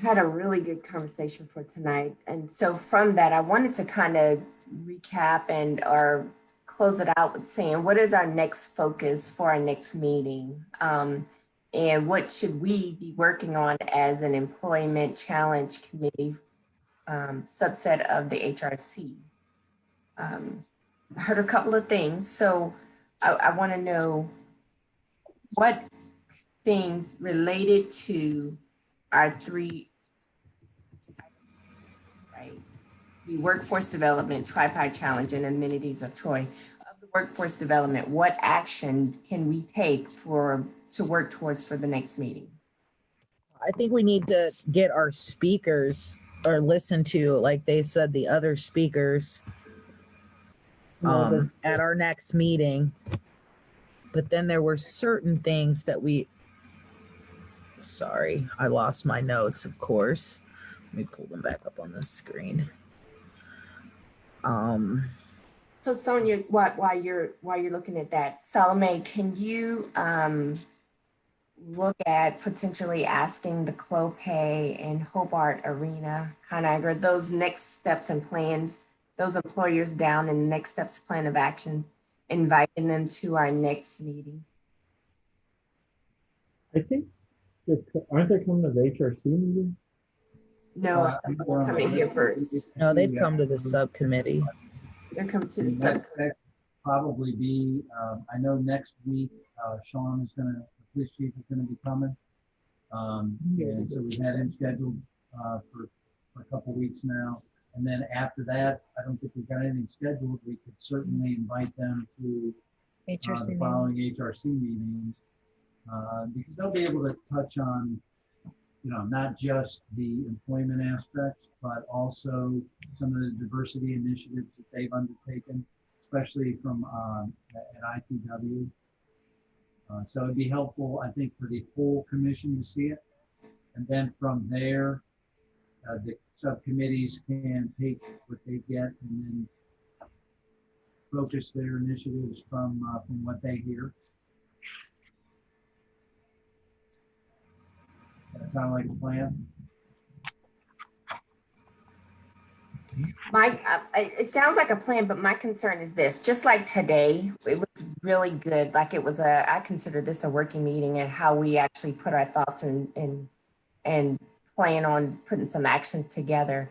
had a really good conversation for tonight. And so from that, I wanted to kind of recap and or close it out with saying, what is our next focus for our next meeting? And what should we be working on as an employment challenge committee subset of the HRC? I heard a couple of things. So I want to know what things related to our three, right? The workforce development, tripod challenge, and amenities of Troy. Of the workforce development, what action can we take to work towards for the next meeting? I think we need to get our speakers or listen to, like they said, the other speakers at our next meeting. But then there were certain things that sorry, I lost my notes, of course. Let me pull them back up on the screen. So Sonia, while you're looking at that, Salome, can you look at potentially asking the Clopay and Hobart Arena, ConAgra, those next steps and plans, those employers down in the next steps plan of actions, inviting them to our next meeting? I think, aren't they coming to the HRC meeting? No, they're coming here first. No, they'd come to the subcommittee. They're coming to the That subcommittee. probably be, I know next week, Sean is gonna, the police chief is gonna be coming. And so we've had him scheduled, for a couple weeks now. And then after that, I don't think we've got anything scheduled. We could certainly invite them to the following HRC meetings. Because they'll be able to touch on, not just the employment aspects, but also some of the diversity initiatives that they've undertaken, especially from at ITW. So it'd be helpful, I think, for the whole commission to see it. And then from there, the subcommittees can take what they get and then focus their initiatives from what they hear. That sound like a plan? Mike, it sounds like a plan, but my concern is this, just like today, it was really good. Like it was I consider this a working meeting and how we actually put our thoughts and plan on putting some actions together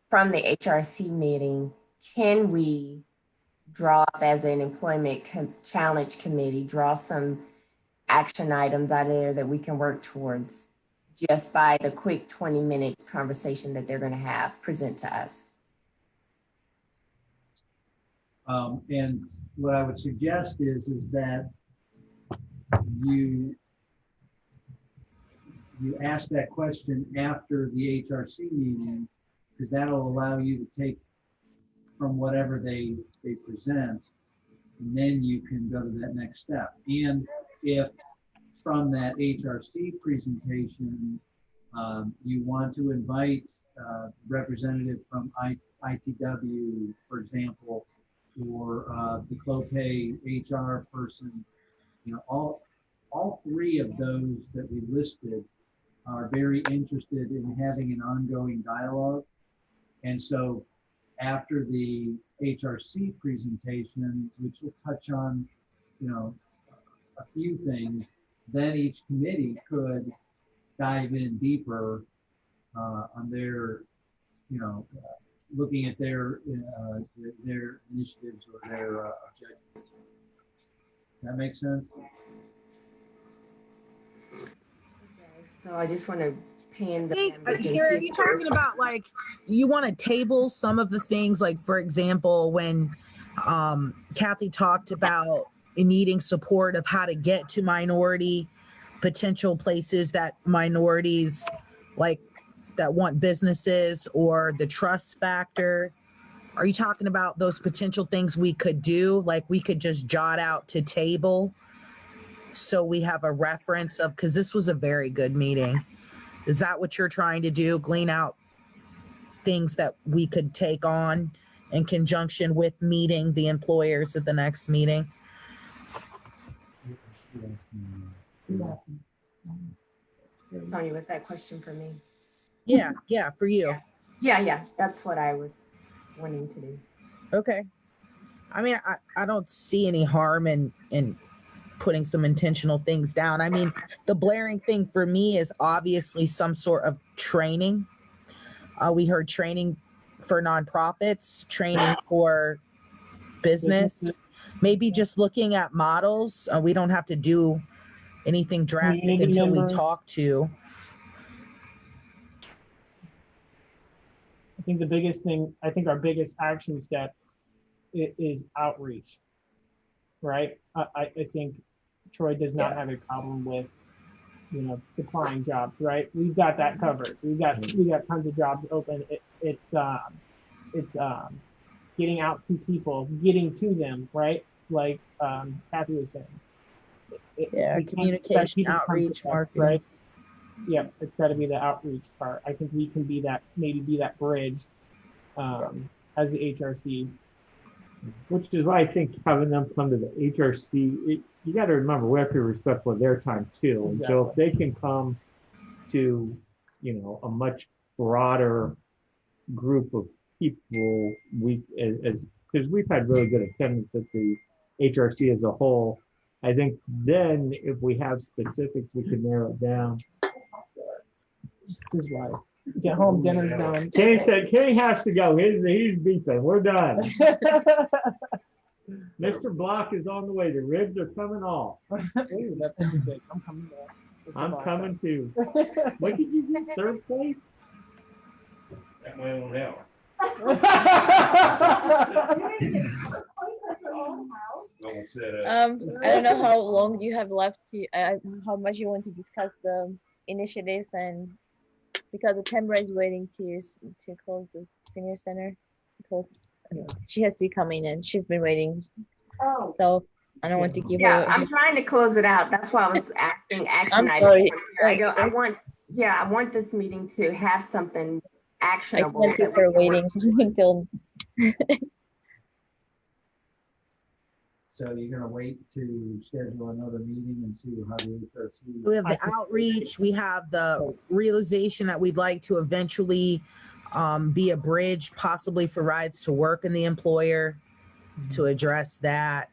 from the HRC meeting. Can we draw up as an employment challenge committee, draw some action items out of there that we can work towards just by the quick 20-minute conversation that they're going to have present to us? And what I would suggest is that you ask that question after the HRC meeting, because that'll allow you to take from whatever they present, and then you can go to that next step. And if from that HRC presentation, you want to invite representative from ITW, for example, or the Clopay HR person, all three of those that we listed are very interested in having an ongoing dialogue. And so after the HRC presentation, which will touch on, a few things, then each committee could dive in deeper on their, looking at their initiatives or their objectives. That make sense? Okay, so I just want to paying the think, members and here, see are if you they're- talking about like, you want to table some of the things, like, for example, when Kathy talked about needing support of how to get to minority potential places that minorities like that want businesses, or the trust factor. Are you talking about those potential things we could do? Like we could just jot out to table so we have a reference of, because this was a very good meeting. Is that what you're trying to do? Glean out things that we could take on in conjunction with meeting the employers at the next meeting? Sonia, was that question for me? Yeah, for you. Yeah, that's what I was wanting to do. Okay. I mean, I don't see any harm in putting some intentional things down. I mean, the blaring thing for me is obviously some sort of training. We heard training for nonprofits, training for business, maybe just looking at models. We don't have to do anything drastic Community until we members. talk to. I think the biggest thing, I think our biggest action step is outreach, right? I think Troy does not have a problem with, supplying jobs, right? We've got that covered. We got tons of jobs open. It's getting out to people, getting to them, right? Like Kathy was saying. We can't expect Communication, people to come to outreach, us, marketing. right? Yeah, it's got to be the outreach part. I think we can be that bridge as the HRC. Which is why I think having them come to the HRC, you got to remember, we have to be respectful of their time too. And so if they can come to, a much broader group of people, because we've had really good attendance at the HRC as a whole. I think then if we have specifics, we can narrow it down. This is why. Get home, dinner's done. Kenny said, Kenny has to go. He's beeping. We're done. Mr. Block is on the way. The ribs are coming off. Ooh, that's big. I'm coming back. I'm coming too. What did you get? Third place? At my own house. Almost said, I don't know how long you have left to, how much you want to discuss the initiatives, and because the Tamara is waiting to close the senior center, because she has to come in and she's been waiting. Oh. So I don't want to give Yeah, her. I'm trying to close it out. That's why I was asking action I'm items. sorry. I want this meeting to have something I actionable. can't keep her waiting until. So you're gonna wait to schedule another meeting and see how the HRC. We have the outreach, we have the realization that we'd like to eventually be a bridge possibly for rides to work in the employer, to address that.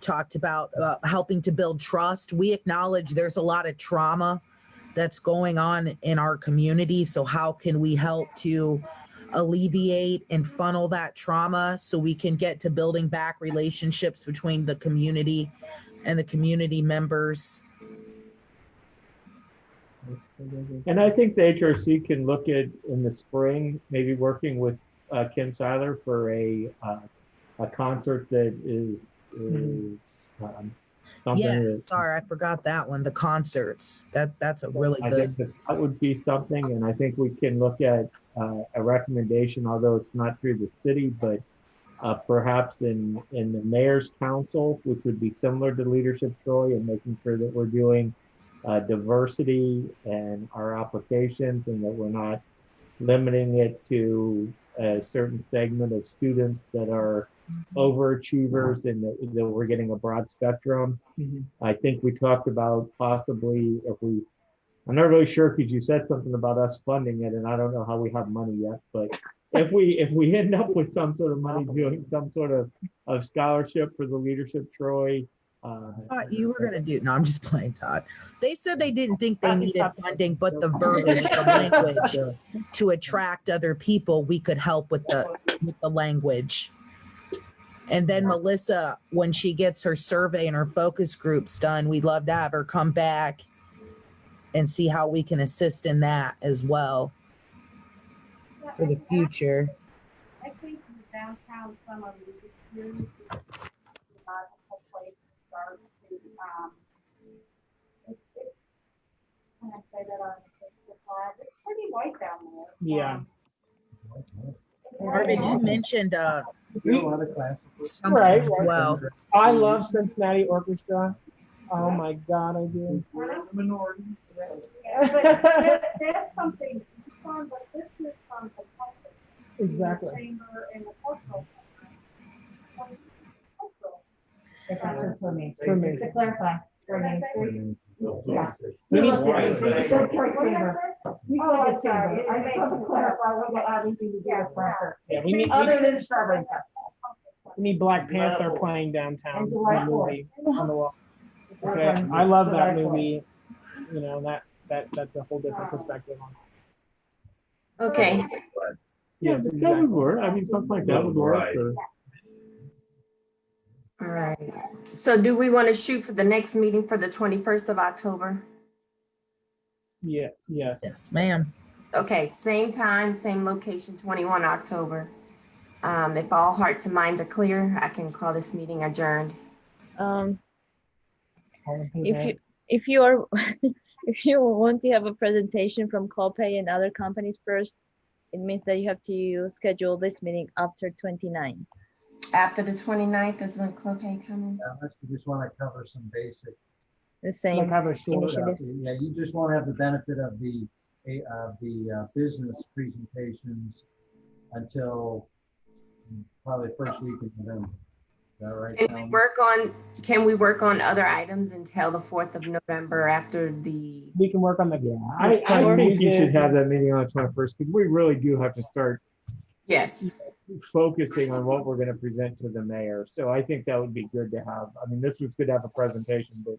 Talked about helping to build trust. We acknowledge there's a lot of trauma that's going on in our community. So how can we help to alleviate and funnel that trauma so we can get to building back relationships between the community and the community members? And I think the HRC can look at in the spring, maybe working with Ken Seiler for a concert that is something Yeah, that sorry, I forgot that one. The concerts. That's a really I good. think that would be something, and I think we can look at a recommendation, although it's not through the city, but perhaps in the mayor's council, which would be similar to Leadership Troy, and making sure that we're doing diversity in our applications, and that we're not limiting it to a certain segment of students that are overachievers, and that we're getting a broad spectrum. I think we talked about possibly I'm not really sure because you said something about us funding it, and I don't know how we have money yet, but if we end up with some sort of money doing some sort of scholarship for the Leadership Troy. Thought you were gonna do. No, I'm just playing, Todd. They said they didn't think they needed funding, but the verbiage, the language to attract other people, we could help with the language. And then Melissa, when she gets her survey and her focus groups done, we'd love to have her come back and see how we can assist in that as well for the future. I think the downtown summer music series is a logical place to start to, it's, can I say that on the flag? It's pretty white down there. Yeah. Marvin, you mentioned something Right, as right. well. I love Cincinnati Orchestra. Oh my God, I do. Yeah, but that's something fun, but this is from the culture. Exactly. The chamber and the cultural. For me. To clarify. Yeah. We need- Oh, sorry. I meant to clarify what the other thing to do with concert. Yeah, we need, Other than Strawberry Festival. we need Black Panther playing downtown And in July the 4th. movie on the wall. Okay, I love that movie. You know, that's a whole different perspective on it. Okay, Yes, That would exactly. work. I mean, something like that would work. Right. or- all right. So do we want to shoot for the next meeting for the 21st of October? Yeah, yes. Yes, ma'am. Okay, same time, same location, 21 October. If all hearts and minds are clear, I can call this meeting adjourned. If you are if you want to have a presentation from Clopay and other companies first, it means that you have to schedule this meeting after 29th. After the 29th is when Clopay coming. Unless you just want to cover some basic, The Like same have a short, initiatives. yeah, you just want to have the benefit of the business presentations until probably first week of November. Is that right? Can we work on other items until the 4th of November after the, we can work on the. I Or we think you should did- have that meeting on the 21st because we really do have to start yes, focusing on what we're going to present to the mayor. So I think that would be good to have. I mean, this was good to have a presentation, but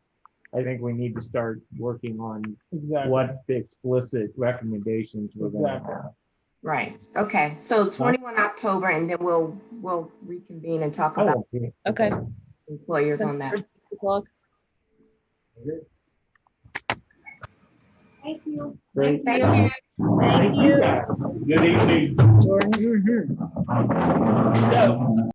I think we need to start working on Exactly. what the explicit recommendations we're going to Exactly. have. right. Okay, so 21 October and then we'll reconvene and talk about Oh, Okay. employers on that. 6 o'clock. Thank you. great. Thank you. Thank you. guys. Good evening. Jordan. So,